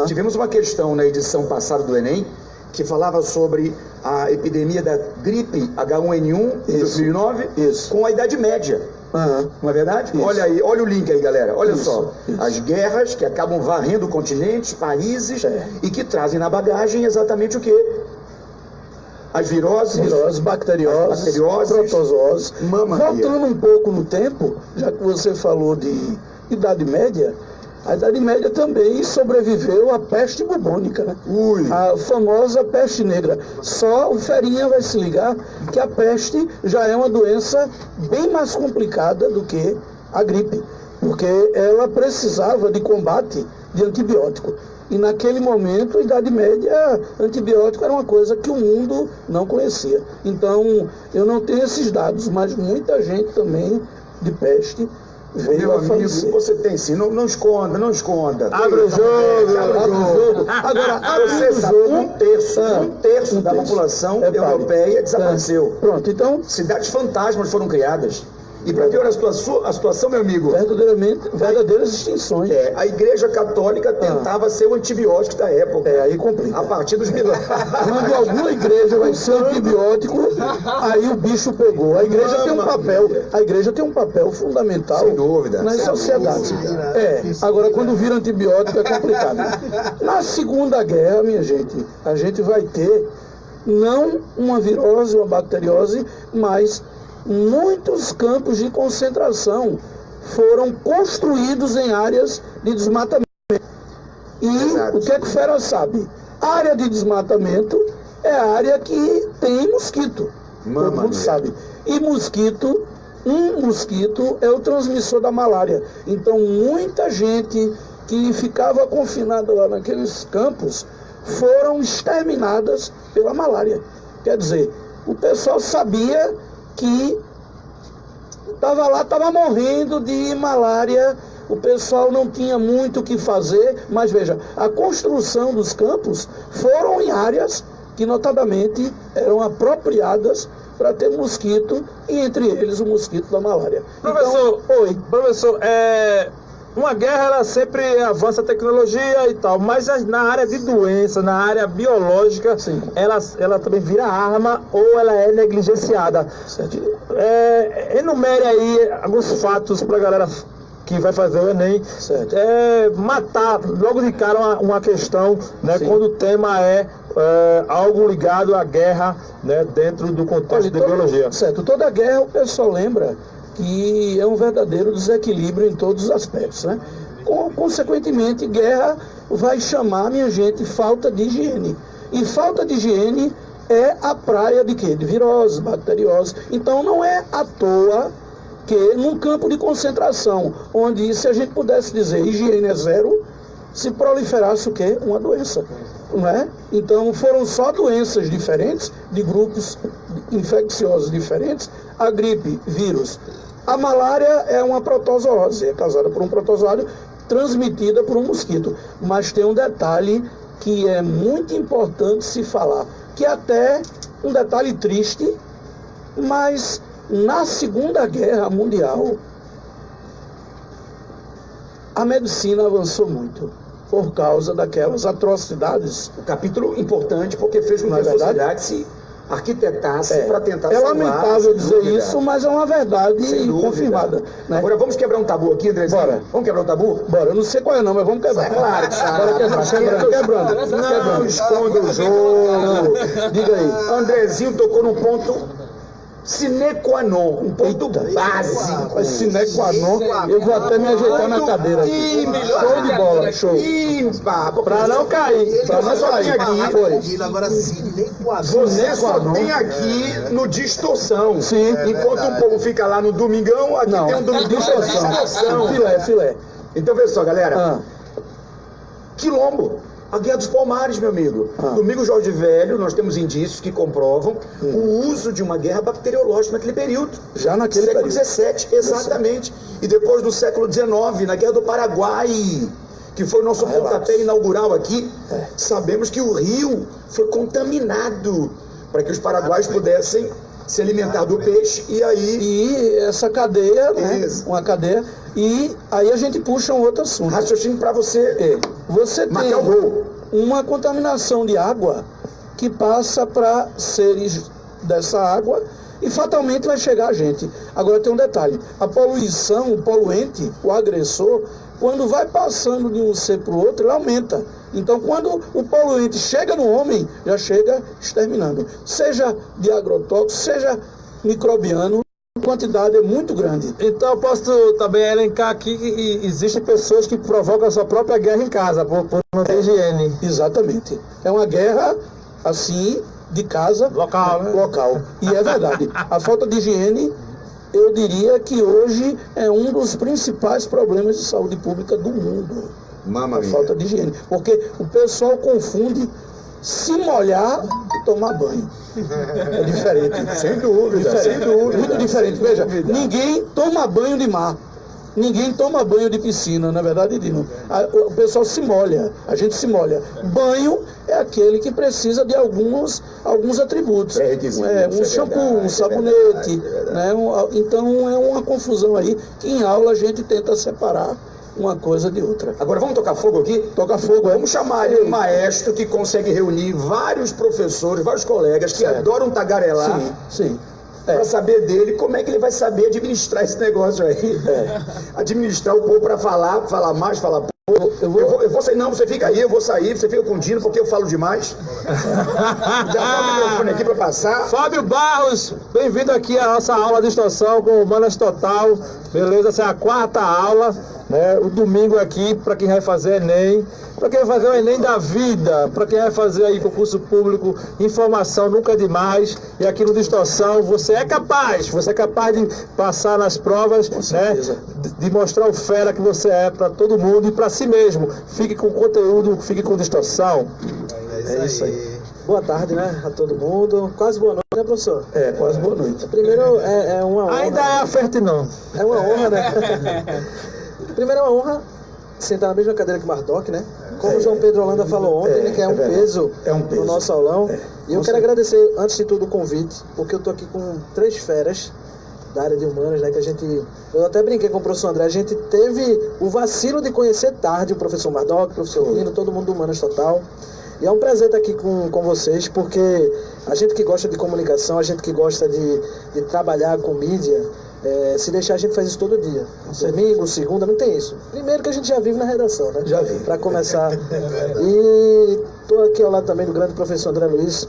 [SPEAKER 2] Tivemos uma questão na edição passada do Enem que falava sobre a epidemia da gripe H1N1 em 2009 com a Idade Média. Não é verdade?
[SPEAKER 5] Isso.
[SPEAKER 2] Olha aí, olha o link aí, galera. Olha só.
[SPEAKER 5] Isso.
[SPEAKER 2] As guerras que acabam varrendo continentes, países e que trazem na bagagem exatamente o quê? As viroses,
[SPEAKER 5] bacterioses, protozooses. Voltando um pouco no tempo, já que você falou de Idade Média, a Idade Média também sobreviveu à peste bubônica, né? A famosa peste negra. Só o Ferinha vai se ligar que a peste já é uma doença bem mais complicada do que a gripe, porque ela precisava de combate de antibiótico. E naquele momento, a Idade Média, antibiótico era uma coisa que o mundo não conhecia. Então, eu não tenho esses dados, mas muita gente também de peste veio
[SPEAKER 2] meu
[SPEAKER 5] a
[SPEAKER 2] amigo,
[SPEAKER 5] falecer.
[SPEAKER 2] você tem sim, não esconda.
[SPEAKER 1] Abre o jogo.
[SPEAKER 2] Agora, você sabe, um terço da população europeia desapareceu.
[SPEAKER 5] Pronto, então,
[SPEAKER 2] Cidades fantasmas foram criadas. E para piorar a situação, meu amigo,
[SPEAKER 5] verdadeiras extinções.
[SPEAKER 2] a Igreja Católica tentava ser o antibiótico da época.
[SPEAKER 5] Aí complica.
[SPEAKER 2] A partir dos milagres.
[SPEAKER 5] Quando alguma igreja vai ser antibiótico, aí o bicho pegou. A igreja tem um papel fundamental,
[SPEAKER 2] Sem dúvida,
[SPEAKER 5] nas
[SPEAKER 2] sem
[SPEAKER 5] sociedades.
[SPEAKER 2] dúvida.
[SPEAKER 5] Agora quando vira antibiótico é complicado. Na Segunda Guerra, minha gente, a gente vai ter não uma virose, uma bacteriose, mas muitos campos de concentração foram construídos em áreas de desmatamento. E o que é que o Fera sabe? A área de desmatamento é a área que tem mosquito. Todo mundo sabe. E um mosquito é o transmissor da malária. Então muita gente que ficava confinada lá naqueles campos foram exterminadas pela malária. Quer dizer, o pessoal sabia que estava lá, estava morrendo de malária, o pessoal não tinha muito o que fazer, mas veja, a construção dos campos foram em áreas que notadamente eram apropriadas para ter mosquito, e entre eles o mosquito da malária.
[SPEAKER 1] Professor, professor, uma guerra ela sempre avança a tecnologia e tal, mas na área de doença, na área biológica, ela também vira arma ou ela é negligenciada. Enumere aí alguns fatos para a galera que vai fazer o Enem, matar logo de cara uma questão, né, quando o tema é algo ligado à guerra, né, dentro do contexto da biologia.
[SPEAKER 5] Certo, toda guerra o pessoal lembra que é um verdadeiro desequilíbrio em todos os aspectos, né? Consequentemente, guerra vai chamar, minha gente, falta de higiene. E falta de higiene é a praia de quê? De virose, bacteriose. Então não é à toa que num campo de concentração, onde se a gente pudesse dizer higiene é zero, se proliferasse o quê? Uma doença, não é? Então foram só doenças diferentes, de grupos infecciosos diferentes, a gripe, vírus. A malária é uma protozoose, é causada por um protozoário, transmitida por um mosquito. Mas tem um detalhe que é muito importante se falar, que é até um detalhe triste, mas na Segunda Guerra Mundial, a medicina avançou muito por causa daquelas atrocidades.
[SPEAKER 2] Um capítulo importante, porque fez com que a sociedade se arquitetasse para tentar
[SPEAKER 5] salvar.
[SPEAKER 2] É
[SPEAKER 5] lamentável dizer isso, mas é uma verdade confirmada. Né?
[SPEAKER 2] Agora vamos quebrar um tabu aqui, Andrezinho?
[SPEAKER 5] Bora.
[SPEAKER 2] Vamos quebrar um tabu?
[SPEAKER 5] Bora, eu não sei qual é não, mas vamos quebrar.
[SPEAKER 2] Claro que sabe.
[SPEAKER 5] Bora quebrando.
[SPEAKER 2] Não esconda o jogo.
[SPEAKER 5] Diga aí.
[SPEAKER 2] Andrezinho tocou num ponto sine qua non, um ponto básico.
[SPEAKER 5] Sine qua non, eu vou até me ajeitar na cadeira aqui. Show de bola, show.
[SPEAKER 1] Pra não cair.
[SPEAKER 2] Pra não cair aqui.
[SPEAKER 3] Foi. Agora sine qua non.
[SPEAKER 2] Você só tem aqui no distorção.
[SPEAKER 5] Sim.
[SPEAKER 2] Enquanto o povo fica lá no domingão, aqui tem um domingão distorção.
[SPEAKER 5] Filé.
[SPEAKER 2] Então, vê só, galera. Quilombo. A Guerra dos Palmares, meu amigo. Domingo Jorge Velho, nós temos indícios que comprovam o uso de uma guerra bacteriológica naquele período.
[SPEAKER 5] Já naquele
[SPEAKER 2] século
[SPEAKER 5] período.
[SPEAKER 2] XVII, exatamente. E depois do século XIX, na Guerra do Paraguai, que foi o nosso pontapé inaugural aqui, sabemos que o rio foi contaminado para que os paraguaios pudessem se alimentar do peixe e aí...
[SPEAKER 5] E essa cadeia, né? Uma cadeia. E aí a gente puxa um outro assunto.
[SPEAKER 2] Raciocínio para você.
[SPEAKER 5] Você tem uma contaminação de água que passa para seres dessa água e fatalmente vai chegar a gente. Agora tem um detalhe. A poluição, o poluente, o agressor, quando vai passando de um ser para o outro, ele aumenta. Então, quando o poluente chega no homem, já chega exterminando. Seja de agrotóxico, seja microbiano, a quantidade é muito grande.
[SPEAKER 1] Então, eu posso também elencar aqui que existem pessoas que provocam a sua própria guerra em casa, por não ter higiene.
[SPEAKER 5] Exatamente. É uma guerra, assim, de casa.
[SPEAKER 1] Local, né?
[SPEAKER 5] Local. E é verdade. A falta de higiene, eu diria que hoje é um dos principais problemas de saúde pública do mundo. A falta de higiene. Porque o pessoal confunde se molhar e tomar banho. É diferente.
[SPEAKER 2] Sem dúvida.
[SPEAKER 5] Muito diferente. Veja, ninguém toma banho de mar. Ninguém toma banho de piscina, na verdade, Dino. O pessoal se molha, a gente se molha. Banho é aquele que precisa de alguns atributos. Um shampoo, um sabonete. Né? Então é uma confusão aí que em aula a gente tenta separar uma coisa de outra.
[SPEAKER 2] Agora vamos tocar fogo aqui?
[SPEAKER 5] Tocar fogo,
[SPEAKER 2] Vamos chamar aí um maestro que consegue reunir vários professores, vários colegas que adoram tagarelar.
[SPEAKER 5] Sim.
[SPEAKER 2] Para saber dele como é que ele vai saber administrar esse negócio aí. Administrar o povo para falar mais, falar pouco. Eu vou sair, não, você fica aí, eu vou sair, você fica com o Dino porque eu falo demais. Já bota o microfone aqui para passar.
[SPEAKER 1] Fábio Barros, bem-vindo aqui à nossa aula de extorsão com o Humanas Total. Beleza, essa é a 4ª aula, né? O domingo aqui para quem vai fazer Enem, para quem vai fazer o Enem da vida, para quem vai fazer aí concurso público, informação nunca é demais. E aqui no Distorção você é capaz de passar nas provas, né? De mostrar o fera que você é para todo mundo e para si mesmo. Fique com conteúdo, fique com Distorção.
[SPEAKER 4] É isso aí. Boa tarde, né, a todo mundo. Quase boa noite, né, professor?
[SPEAKER 5] Quase boa noite.
[SPEAKER 4] Primeiro, é uma honra.
[SPEAKER 1] Ainda é a fértil, não.
[SPEAKER 4] É uma honra, né? Primeiro, é uma honra sentar na mesma cadeira que Mardoc, né? Como o João Pedro Holanda falou ontem, ele quer um peso no nosso aulão. E eu quero agradecer, antes de tudo, o convite, porque eu tô aqui com 3 feras da área de humanas, né? Que a gente... Eu até brinquei com o professor André, a gente teve o vacilo de conhecer tarde o professor Mardoc, o professor Lino, todo mundo do Humanas Total. E é um prazer estar aqui com vocês, porque a gente que gosta de comunicação, a gente que gosta de trabalhar com mídia, se deixar a gente faz isso todo dia. Domingo, segunda, não tem isso. Primeiro que a gente já vive na redação, né?
[SPEAKER 5] Já vive.
[SPEAKER 4] Para começar. E estou aqui ao lado também do grande professor André Luiz,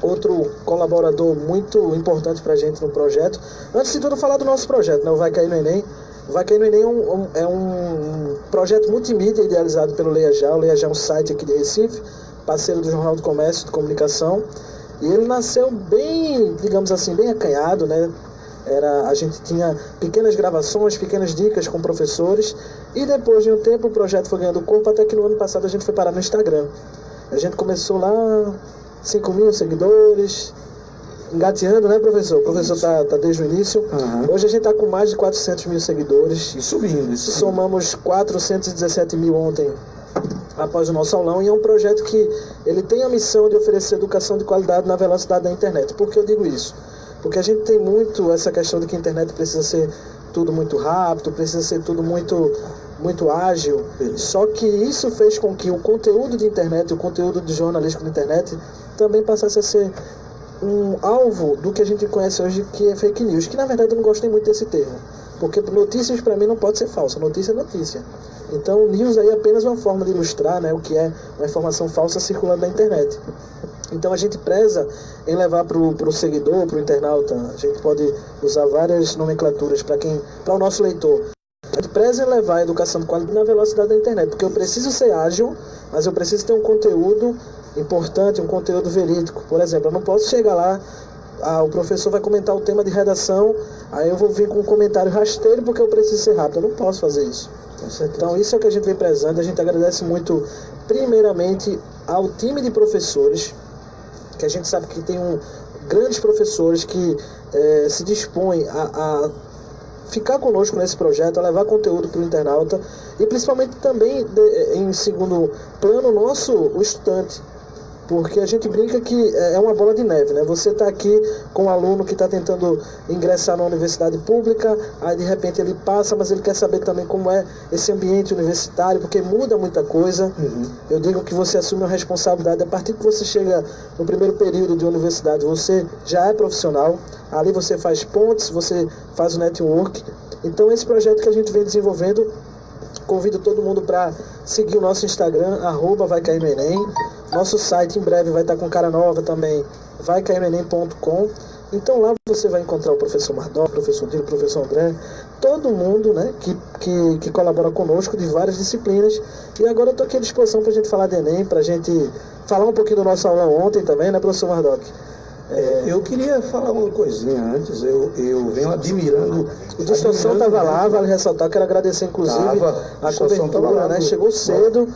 [SPEAKER 4] outro colaborador muito importante para a gente no projeto. Antes de tudo, falar do nosso projeto, né? O Vai Cair no Enem. O Vai Cair no Enem é um projeto multimídia idealizado pelo Leia Já. O Leia Já é um site aqui de Recife, parceiro do Jornal do Comércio de Comunicação. E ele nasceu bem, digamos assim, bem acanhado, né? A gente tinha pequenas gravações, pequenas dicas com professores. E depois de um tempo o projeto foi ganhando corpo, até que no ano passado a gente foi parar no Instagram. A gente começou lá, 5 mil seguidores, engateando, né, professor? O professor tá desde o início. Hoje a gente está com mais de 400 mil seguidores.
[SPEAKER 5] E subindo.
[SPEAKER 4] Somamos 417 mil ontem, após o nosso aulão. E é um projeto que ele tem a missão de oferecer educação de qualidade na velocidade da internet. Por que eu digo isso? Porque a gente tem muito essa questão de que a internet precisa ser tudo muito rápido, precisa ser tudo muito ágil. Só que isso fez com que o conteúdo de internet, o conteúdo de jornalístico de internet, também passasse a ser um alvo do que a gente conhece hoje, que é fake news, que na verdade eu não gosto nem muito desse termo, porque notícias para mim não pode ser falsa, notícia é notícia. Então news aí é apenas uma forma de ilustrar, né, o que é uma informação falsa circulando na internet. Então a gente preza em levar para o seguidor, para o internauta, a gente pode usar várias nomenclaturas para o nosso leitor. A gente preza em levar a educação de qualidade na velocidade da internet, porque eu preciso ser ágil, mas eu preciso ter um conteúdo importante, um conteúdo verídico. Por exemplo, eu não posso chegar lá, o professor vai comentar o tema de redação, aí eu vou vir com um comentário rasteiro porque eu preciso ser rápido. Eu não posso fazer isso. Então isso é o que a gente vem prezando. A gente agradece muito, primeiramente, ao time de professores, que a gente sabe que tem grandes professores que se dispõem a ficar conosco nesse projeto, a levar conteúdo para o internauta, e principalmente também, em segundo plano, o estudante. Porque a gente brinca que é uma bola de neve, né? Você está aqui com um aluno que está tentando ingressar na universidade pública, aí de repente ele passa, mas ele quer saber também como é esse ambiente universitário, porque muda muita coisa. Eu digo que você assume uma responsabilidade, a partir que você chega no primeiro período de universidade, você já é profissional, ali você faz pontes, você faz o network. Então esse projeto que a gente vem desenvolvendo, convido todo mundo para seguir o nosso Instagram, @VaiCairNoEnem. Nosso site em breve vai estar com cara nova também, vaicairoenem.com. Então lá você vai encontrar o professor Mardoc, o professor Dino, o professor André, todo mundo, né, que colabora conosco de várias disciplinas. E agora eu estou aqui à disposição para a gente falar de Enem, para a gente falar um pouquinho do nosso aulão ontem também, né, professor Mardoc?
[SPEAKER 5] Eu queria falar uma coisinha antes. Eu venho admirando.
[SPEAKER 4] O Distorção estava lá, vale ressaltar, quero agradecer inclusive a cobertura, né? Chegou cedo.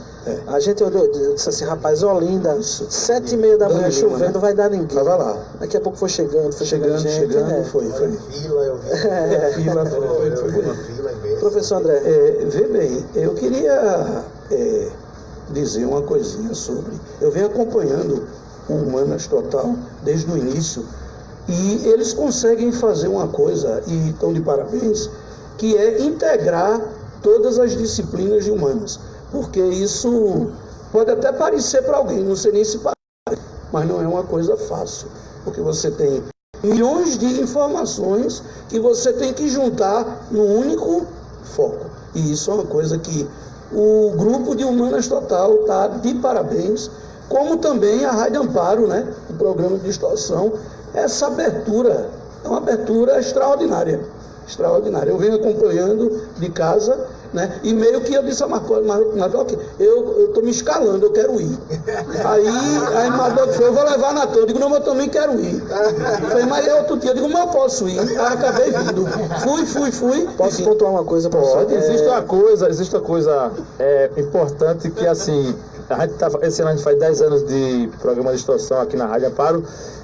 [SPEAKER 4] A gente olhou, disse assim, rapaz, Olinda, 7h30 da manhã chovendo, vai dar ninguém.
[SPEAKER 5] Tava lá.
[SPEAKER 4] Daqui a pouco foi chegando gente.
[SPEAKER 3] Foi.
[SPEAKER 6] Fila, eu vi.
[SPEAKER 5] Fila,
[SPEAKER 6] foi uma fila imensa.
[SPEAKER 4] Professor André.
[SPEAKER 5] Vê bem, eu queria dizer uma coisinha sobre. Eu venho acompanhando o Humanas Total desde o início, e eles conseguem fazer uma coisa, e estão de parabéns, que é integrar todas as disciplinas de humanas, porque isso pode até parecer para alguém, não sei nem se parece, mas não é uma coisa fácil, porque você tem milhões de informações que você tem que juntar num único foco, e isso é uma coisa que o grupo de Humanas Total está de parabéns, como também a Rádio Amparo, né, o programa de Distorção. Essa abertura é uma abertura extraordinária. Eu venho acompanhando de casa, né, e meio que eu disse a Mardoc, eu estou me escalando, eu quero ir. Aí Mardoc falou, eu vou levar na toa. Eu digo, não, eu também quero ir. Eu falei, mas é outro dia. Eu digo, mas eu posso ir. Aí acabei vindo. Fui.
[SPEAKER 4] Posso pontuar uma coisa, professor?
[SPEAKER 1] Existe uma coisa importante que, assim, esse ano a gente faz 10 anos de programa de extorsão aqui na Rádio Amparo,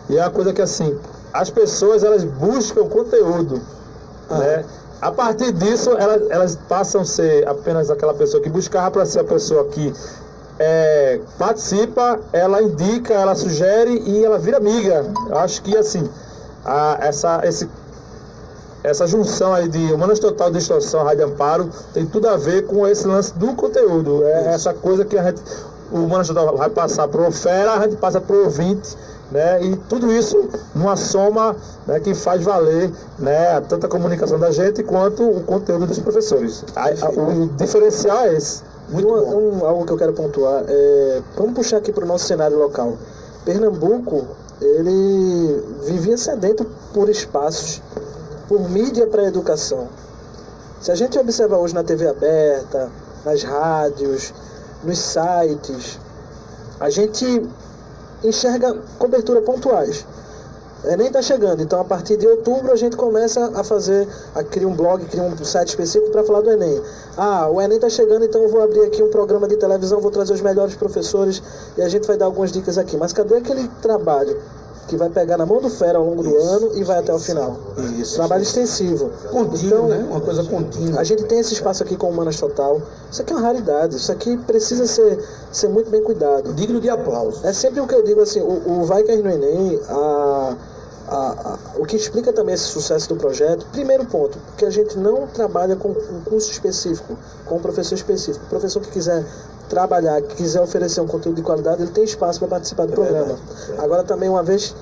[SPEAKER 1] e é uma coisa que assim, as pessoas elas buscam conteúdo, né? A partir disso, elas passam a ser apenas aquela pessoa que buscava para ser a pessoa que participa, ela indica, ela sugere e ela vira amiga. Eu acho que assim, essa junção aí de Humanas Total de Extorsão, Rádio Amparo, tem tudo a ver com esse lance do conteúdo. É essa coisa que o Humanas Total vai passar para o fera, a gente passa para o ouvinte, né? E tudo isso numa soma, né, que faz valer, né, tanto a comunicação da gente quanto o conteúdo dos professores. O diferencial é esse.
[SPEAKER 4] Algo que eu quero pontuar vamos puxar aqui para o nosso cenário local. Pernambuco, ele vivia sedento por espaços, por mídia para a educação. Se a gente observa hoje na TV aberta, nas rádios, nos sites, a gente enxerga cobertura pontuais. O Enem está chegando, então a partir de outubro a gente começa a criar um blog, criar um site específico para falar do Enem. O Enem está chegando, então eu vou abrir aqui um programa de televisão, vou trazer os melhores professores e a gente vai dar algumas dicas aqui. Mas cadê aquele trabalho que vai pegar na mão do fera ao longo do ano e vai até o final? Trabalho extensivo.
[SPEAKER 5] Contínuo, né? Uma coisa contínua.
[SPEAKER 4] A gente tem esse espaço aqui com o Humanas Total. Isso aqui é uma raridade. Isso aqui precisa ser muito bem cuidado.
[SPEAKER 5] Digno de aplauso.
[SPEAKER 4] É sempre o que eu digo assim, o Vai Cair no Enem, o que explica também esse sucesso do projeto, primeiro ponto, que a gente não trabalha com um curso específico, com um professor específico. O professor que quiser trabalhar, que quiser oferecer um conteúdo de qualidade, ele tem espaço para participar do programa. Agora também, uma vez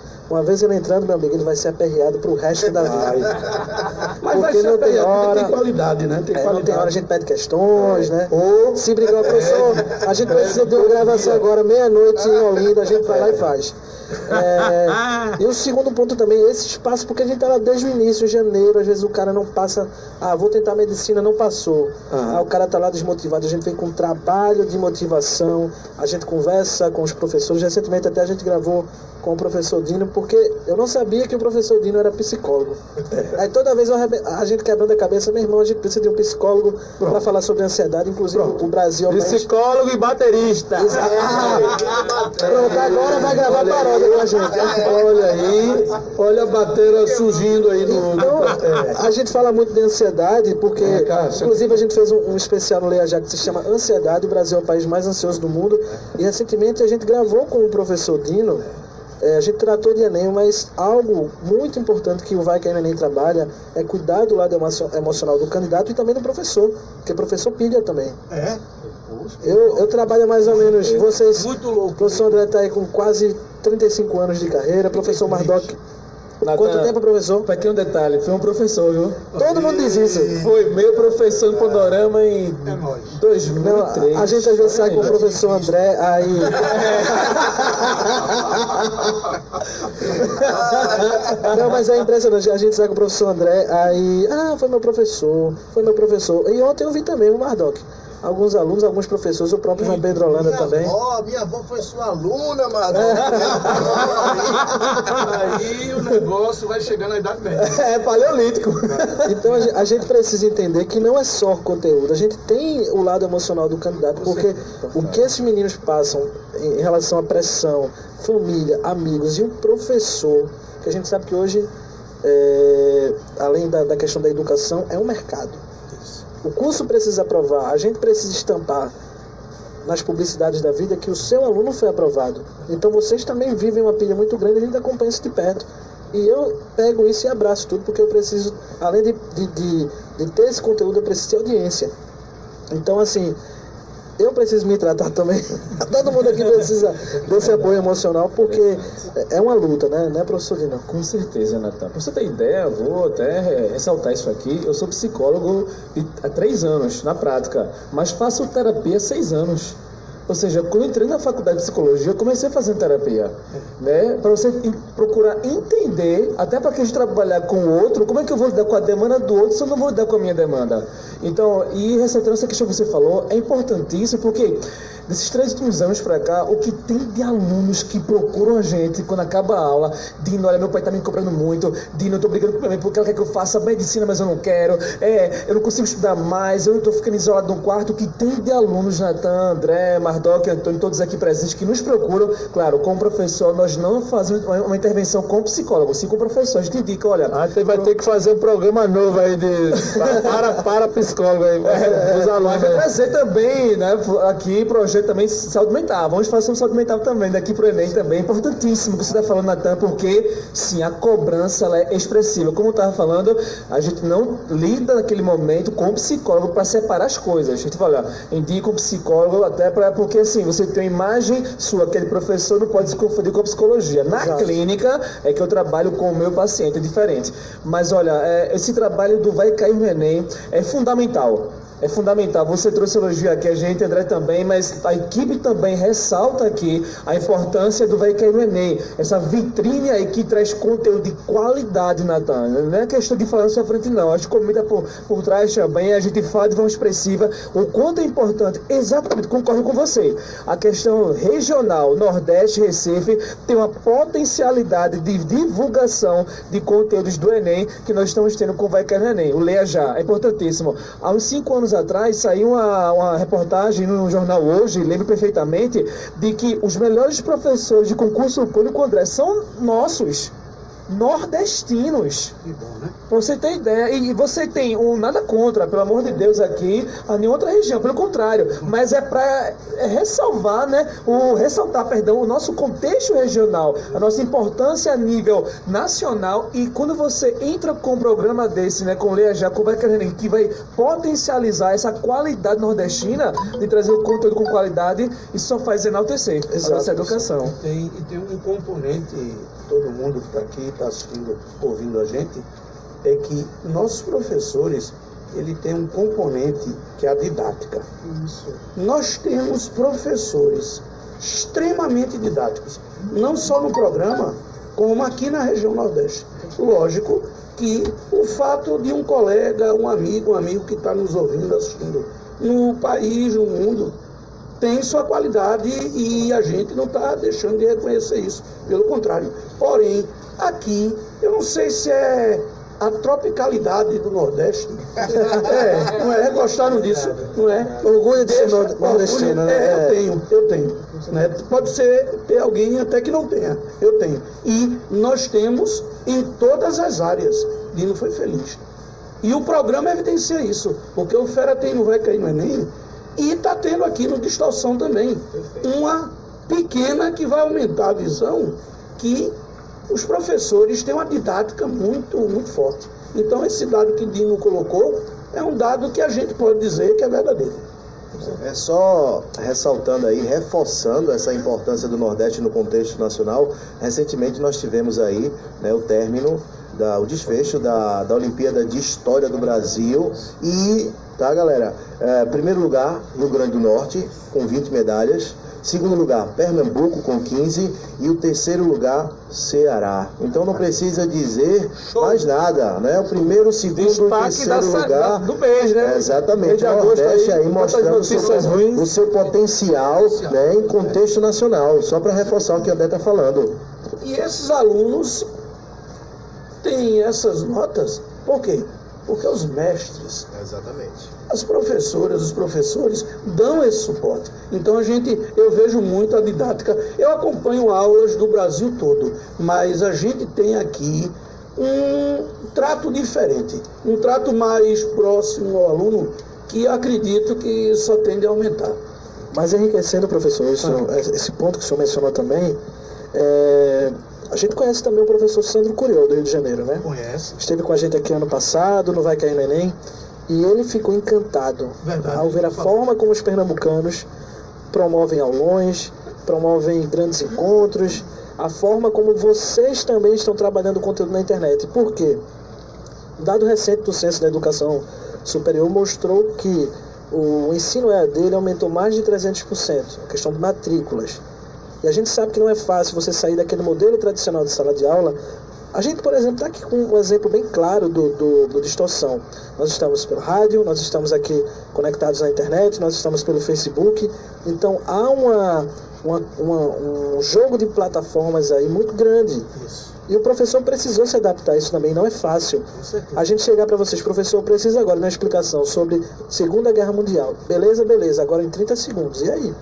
[SPEAKER 4] ele entrando, meu amigo, ele vai ser aperreado pro resto da vida.
[SPEAKER 5] Mas vai ser aperreado, porque tem qualidade, né?
[SPEAKER 4] Não tem hora, a gente pede questões, né? Ou se brigar o professor, a gente precisa de uma gravação agora, meia-noite em Olinda, a gente vai lá e faz. E o segundo ponto também, esse espaço, porque a gente tá lá desde o início, em janeiro, às vezes o cara não passa, vou tentar medicina, não passou. O cara tá lá desmotivado, a gente vem com trabalho de motivação, a gente conversa com os professores, recentemente até a gente gravou com o professor Dino, porque eu não sabia que o professor Dino era psicólogo. Aí toda vez a gente quebrando a cabeça, meu irmão, a gente precisa de um psicólogo para falar sobre ansiedade, inclusive o Brasil...
[SPEAKER 1] Psicólogo e baterista.
[SPEAKER 4] Pronto, agora vai gravar paródia com a gente.
[SPEAKER 5] Olha aí, olha a bateria surgindo aí no...
[SPEAKER 4] Então, a gente fala muito de ansiedade, porque, inclusive, a gente fez um especial no Leia Já que se chama Ansiedade, o Brasil é o país mais ansioso do mundo, e recentemente a gente gravou com o professor Dino. A gente tratou de Enem, mas algo muito importante que o Vai Cair no Enem trabalha é cuidar do lado emocional do candidato e também do professor, porque o professor pilha também. Eu trabalho mais ou menos, vocês,
[SPEAKER 5] muito louco.
[SPEAKER 4] O professor André está aí com quase 35 anos de carreira, professor Mardoc. Quanto tempo, professor?
[SPEAKER 7] Vai ter um detalhe, foi um professor, viu?
[SPEAKER 4] Todo mundo diz isso.
[SPEAKER 7] Foi meu professor no Panorama em 2003.
[SPEAKER 4] Não, a gente às vezes sai com o professor André, aí... Não, mas é impressionante, a gente sai com o professor André, aí... foi meu professor. E ontem eu vi também o Mardoc. Alguns alunos, alguns professores, o próprio João Pedro Holanda também.
[SPEAKER 6] Minha avó foi sua aluna, mano.
[SPEAKER 5] Aí o negócio vai chegando na idade média.
[SPEAKER 4] Paleolítico. Então a gente precisa entender que não é só conteúdo, a gente tem o lado emocional do candidato, porque o que esses meninos passam em relação à pressão, família, amigos e um professor, que a gente sabe que hoje, além da questão da educação, é um mercado. O curso precisa aprovar, a gente precisa estampar nas publicidades da vida que o seu aluno foi aprovado. Então vocês também vivem uma pilha muito grande, a gente acompanha isso de perto. E eu pego isso e abraço tudo, porque eu preciso, além de ter esse conteúdo, eu preciso ter audiência. Então, assim, eu preciso me tratar também. Todo mundo aqui precisa desse apoio emocional, porque é uma luta, né, professor Dino?
[SPEAKER 7] Com certeza, Natan. Pra você ter ideia, eu vou até ressaltar isso aqui. Eu sou psicólogo há 3 anos, na prática, mas faço terapia há 6 anos. Ou seja, quando eu entrei na faculdade de psicologia, eu comecei fazendo terapia, né? Para você procurar entender, até para que a gente trabalhar com o outro, como é que eu vou lidar com a demanda do outro se eu não vou lidar com a minha demanda? Então, e ressaltando essa questão que você falou, é importantíssimo, porque desses 3 últimos anos para cá, o que tem de alunos que procuram a gente quando acaba a aula, Dino, olha, meu pai tá me cobrando muito, Dino, eu tô brigando com minha mãe porque ela quer que eu faça medicina, mas eu não quero, eu não consigo estudar mais, eu tô ficando isolado no quarto. O que tem de alunos, Natan, André, Marlon,
[SPEAKER 4] Mardoc, Antônio, todos aqui presentes que nos procuram. Claro, com o professor, nós não fazemos uma intervenção com o psicólogo, sim com o professor. A gente indica, olha...
[SPEAKER 1] A gente vai ter que fazer um programa novo aí para psicólogo aí, os alunos.
[SPEAKER 4] Vai trazer também, né, aqui, projeto também de saúde mental. Vamos fazer sobre saúde mental também, daqui pro Enem também. Importantíssimo o que você está falando, Natan, porque, sim, a cobrança ela é expressiva. Como eu estava falando, a gente não lida naquele momento com o psicólogo para separar as coisas. A gente fala, indica um psicólogo até porque, assim, você tem uma imagem sua, aquele professor não pode se confundir com a psicologia. Na clínica é que eu trabalho com o meu paciente, é diferente. Mas, olha, esse trabalho do Vai Cair no Enem é fundamental. É fundamental. Você trouxe elogio aqui, a gente, André também, mas a equipe também ressalta aqui a importância do Vai Cair no Enem. Essa vitrine aí que traz conteúdo de qualidade, Natan. Não é questão de falar na sua frente, não. A gente comenta por trás também, a gente fala de forma expressiva o quanto é importante. Exatamente, concordo com você. A questão regional, Nordeste, Recife, tem uma potencialidade de divulgação de conteúdos do Enem que nós estamos tendo com o Vai Cair no Enem. O Leia Já, é importantíssimo. Há uns 5 anos atrás saiu uma reportagem no jornal Hoje, lembro perfeitamente, de que os melhores professores de concurso público, André, são nossos, nordestinos.
[SPEAKER 5] Que bom, né?
[SPEAKER 4] Pra você ter ideia, e você tem nada contra, pelo amor de Deus, aqui, a nenhuma outra região, pelo contrário, mas é para ressaltar, o nosso contexto regional, a nossa importância a nível nacional, e quando você entra com um programa desse, né, com o Leia Já, com o Vai Cair no Enem, que vai potencializar essa qualidade nordestina, de trazer o conteúdo com qualidade, isso só faz enaltecer a nossa educação.
[SPEAKER 5] E tem um componente, todo mundo que está aqui, está assistindo, ouvindo a gente, é que nossos professores, ele tem um componente que é a didática.
[SPEAKER 6] Isso.
[SPEAKER 5] Nós temos professores extremamente didáticos, não só no programa, como aqui na região Nordeste. Lógico que o fato de um colega, um amigo que está nos ouvindo, assistindo, no país, no mundo, tem sua qualidade e a gente não está deixando de reconhecer isso. Pelo contrário. Porém, aqui, eu não sei se é a tropicalidade do Nordeste. Não é? Gostaram disso? Não é?
[SPEAKER 3] Orgulho de ser nordestino, né?
[SPEAKER 5] Eu tenho. Né? Pode ter alguém até que não tenha. Eu tenho. E nós temos em todas as áreas. Dino foi feliz. E o programa evidencia isso. Porque o Fera tem no Vai Cair no Enem e está tendo aqui no Distorção também. Uma pequena que vai aumentar a visão que os professores têm uma didática muito, muito forte. Então, esse dado que Dino colocou é um dado que a gente pode dizer que é verdadeiro.
[SPEAKER 3] É só ressaltando aí, reforçando essa importância do Nordeste no contexto nacional. Recentemente nós tivemos aí, né, o desfecho da Olimpíada de História do Brasil e, tá, galera, primeiro lugar, Rio Grande do Norte, com 20 medalhas. Segundo lugar, Pernambuco com 15 e o terceiro lugar, Ceará. Então não precisa dizer mais nada, né? O primeiro, o segundo e o terceiro lugar
[SPEAKER 4] do mês, né?
[SPEAKER 3] Exatamente, o Nordeste aí mostrando o seu potencial, né, em contexto nacional, só para reforçar o que a André está falando.
[SPEAKER 5] E esses alunos têm essas notas, por quê? Porque os mestres, as professoras, os professores dão esse suporte. Então eu vejo muito a didática. Eu acompanho aulas do Brasil todo, mas a gente tem aqui um trato diferente, um trato mais próximo ao aluno, que acredito que só tende a aumentar.
[SPEAKER 8] Mas enriquecendo, professor, esse ponto que o senhor mencionou também, a gente conhece também o professor Sandro Curiol, do Rio de Janeiro, né?
[SPEAKER 5] Conhece.
[SPEAKER 8] Esteve com a gente aqui ano passado, no Vai Cair no Enem, e ele ficou encantado ao ver a forma como os pernambucanos promovem aulões, promovem grandes encontros, a forma como vocês também estão trabalhando o conteúdo na internet. Por quê? Um dado recente do Censo da Educação Superior mostrou que o ensino EAD aumentou mais de 300%, a questão de matrículas. E a gente sabe que não é fácil você sair daquele modelo tradicional de sala de aula. A gente, por exemplo, está aqui com um exemplo bem claro do Distorção. Nós estamos pelo rádio, nós estamos aqui conectados na internet, nós estamos pelo Facebook. Então há um jogo de plataformas aí muito grande.
[SPEAKER 5] Isso.
[SPEAKER 8] E o professor precisou se adaptar a isso também, não é fácil. A gente chegar para vocês, professor, precisa agora de uma explicação sobre Segunda Guerra Mundial. Beleza, agora em 30 segundos. E aí?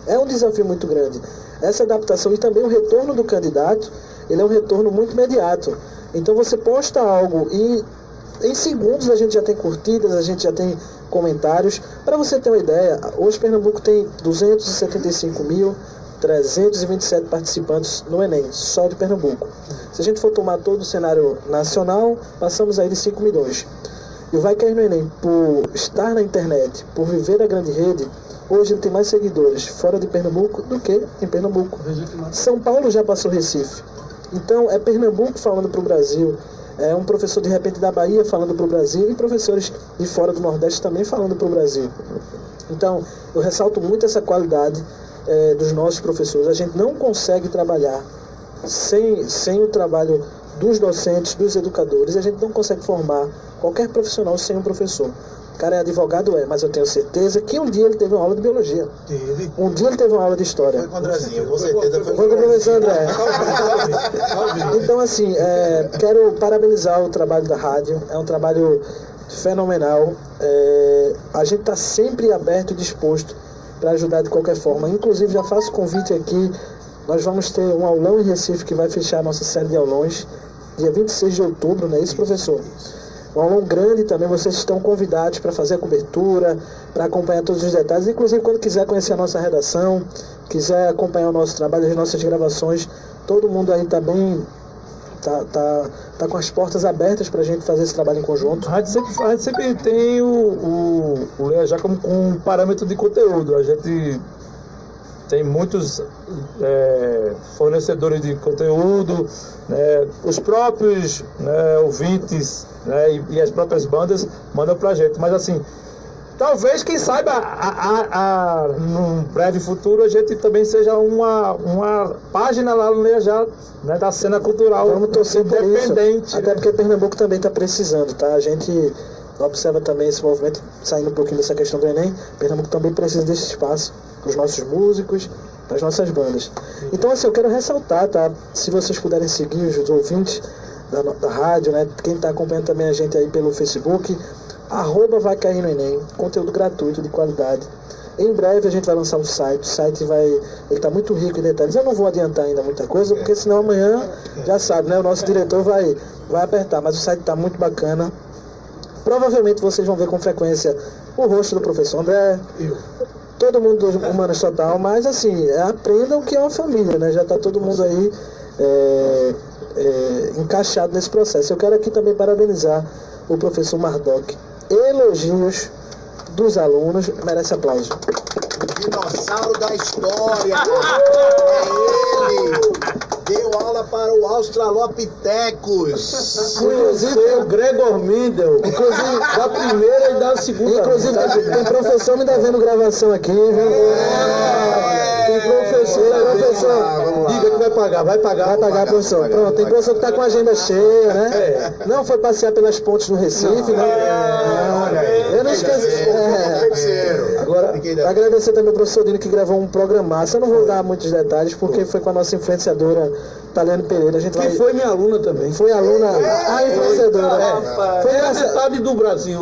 [SPEAKER 8] É um desafio muito grande. Essa adaptação e também o retorno do candidato, ele é um retorno muito imediato. Então você posta algo e em segundos a gente já tem curtidas, a gente já tem comentários. Para você ter uma ideia, hoje Pernambuco tem 275.327 participantes no Enem, só de Pernambuco. Se a gente for tomar todo o cenário nacional, passamos aí de 5 milhões. E o Vai Cair no Enem, por estar na internet, por viver a grande rede, hoje ele tem mais seguidores fora de Pernambuco do que em Pernambuco. São Paulo já passou Recife. Então é Pernambuco falando para o Brasil, é um professor de repente da Bahia falando para o Brasil e professores de fora do Nordeste também falando para o Brasil. Então eu ressalto muito essa qualidade dos nossos professores. A gente não consegue trabalhar sem o trabalho dos docentes, dos educadores. A gente não consegue formar qualquer profissional sem um professor. O cara é advogado, mas eu tenho certeza que um dia ele teve uma aula de biologia.
[SPEAKER 6] Teve.
[SPEAKER 8] Um dia ele teve uma aula de história.
[SPEAKER 6] Foi com o Andrezinho, com certeza.
[SPEAKER 8] Foi com o professor André. Então, assim, quero parabenizar o trabalho da rádio. É um trabalho fenomenal. A gente está sempre aberto e disposto para ajudar de qualquer forma. Inclusive, já faço convite aqui. Nós vamos ter um aulão em Recife que vai fechar a nossa série de aulões, dia 26 de outubro, não é isso, professor? Um aulão grande também, vocês estão convidados para fazer a cobertura, para acompanhar todos os detalhes. Inclusive, quando quiser conhecer a nossa redação, quiser acompanhar o nosso trabalho, as nossas gravações, todo mundo aí está bem, tá com as portas abertas para a gente fazer esse trabalho em conjunto.
[SPEAKER 1] A gente sempre tem o Leia Já como um parâmetro de conteúdo. A gente tem muitos fornecedores de conteúdo, né, os próprios ouvintes, né, e as próprias bandas mandam pra gente. Mas assim, talvez, quem saiba, num breve futuro a gente também seja uma página lá no Leia Já, né, da cena cultural.
[SPEAKER 8] Vamos torcer por
[SPEAKER 1] independente.
[SPEAKER 8] Isso. Até porque Pernambuco também está precisando, tá? A gente observa também esse movimento, saindo um pouquinho dessa questão do Enem. Pernambuco também precisa desse espaço para os nossos músicos, para as nossas bandas. Então, assim, eu quero ressaltar, tá? Se vocês puderem seguir os ouvintes da rádio, né? Quem está acompanhando também a gente aí pelo Facebook, @Vai Cair no Enem, conteúdo gratuito, de qualidade. Em breve a gente vai lançar um site. O site ele está muito rico em detalhes. Eu não vou adiantar ainda muita coisa, porque senão amanhã, já sabe, né? O nosso diretor vai apertar, mas o site está muito bacana. Provavelmente vocês vão ver com frequência o rosto do professor André, todo mundo do Humanas Total, mas assim, aprendam que é uma família, né? Já está todo mundo aí encaixado nesse processo. Eu quero aqui também parabenizar o professor Mardoc. Elogios dos alunos, merece aplauso.
[SPEAKER 6] Dinossauro da história. É ele. Deu aula para o Australopithecus.
[SPEAKER 5] Inclusive o Gregor Mendel. Inclusive da primeira e da segunda.
[SPEAKER 8] Inclusive tem professor me devendo gravação aqui, viu? Tem professor.
[SPEAKER 5] Diga que vai pagar, vai pagar,
[SPEAKER 8] professor. Pronto, tem professor que tá com a agenda cheia, né? Não foi passear pelas pontes do Recife, né? Eu não esqueci. Agora, agradecer também ao professor Dino que gravou um programaço. Eu não vou dar muitos detalhes, porque foi com a nossa influenciadora Taliane Pereira. A gente
[SPEAKER 5] que foi minha aluna também.
[SPEAKER 8] Foi aluna, a influenciadora.
[SPEAKER 5] Foi a metade do Brasil.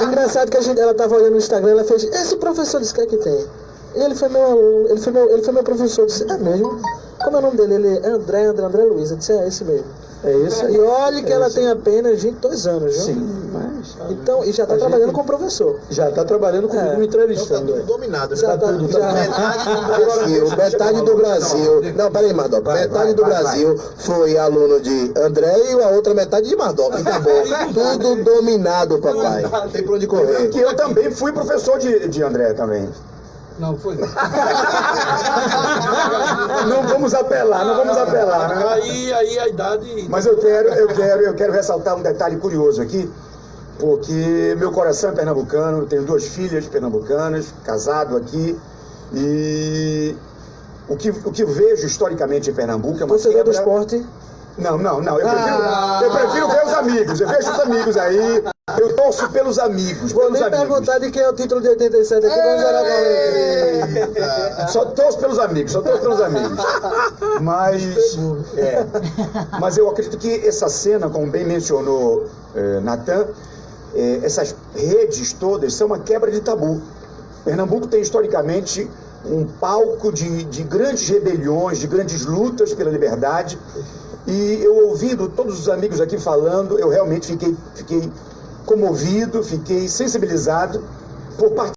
[SPEAKER 8] Engraçado que ela estava olhando no Instagram, ela fez, esse professor disse que tem. Ele foi meu aluno, ele foi meu professor. Eu disse, é mesmo? Como é o nome dele? Ele é André Luiz. Eu disse, é esse mesmo.
[SPEAKER 5] É isso.
[SPEAKER 8] E olha que ela tem apenas 22 anos, viu?
[SPEAKER 5] Sim, mas...
[SPEAKER 8] Então, e já está trabalhando com o professor.
[SPEAKER 5] Já está trabalhando comigo, me entrevistando.
[SPEAKER 6] Então tá tudo dominado, né?
[SPEAKER 8] Já tá tudo.
[SPEAKER 3] Metade do Brasil. Não, peraí, Mardoc. Metade do Brasil foi aluno de André e a outra metade de Mardoc. Tá bom. Tudo dominado, papai.
[SPEAKER 2] Não tem pra onde correr. Que eu também fui professor de André também.
[SPEAKER 5] Não, foi não.
[SPEAKER 2] Não vamos apelar, né?
[SPEAKER 5] Aí a idade...
[SPEAKER 2] Mas eu quero ressaltar um detalhe curioso aqui, porque meu coração é pernambucano, tenho 2 filhas pernambucanas, casado aqui, e o que eu vejo historicamente em Pernambuco é uma
[SPEAKER 8] Você
[SPEAKER 2] quebra...
[SPEAKER 8] do esporte?
[SPEAKER 2] Não. Eu prefiro ver os amigos. Eu vejo os amigos aí. Eu torço pelos amigos.
[SPEAKER 8] Vou nem perguntar de quem é o título de 87 aqui, vamos gerar
[SPEAKER 2] Só torço pelos amigos. Mas eu acredito que essa cena, como bem mencionou Natan, essas redes todas são uma quebra de tabu. Pernambuco tem historicamente um palco de grandes rebeliões, de grandes lutas pela liberdade. E eu ouvindo todos os amigos aqui falando, eu realmente fiquei comovido, fiquei sensibilizado por participar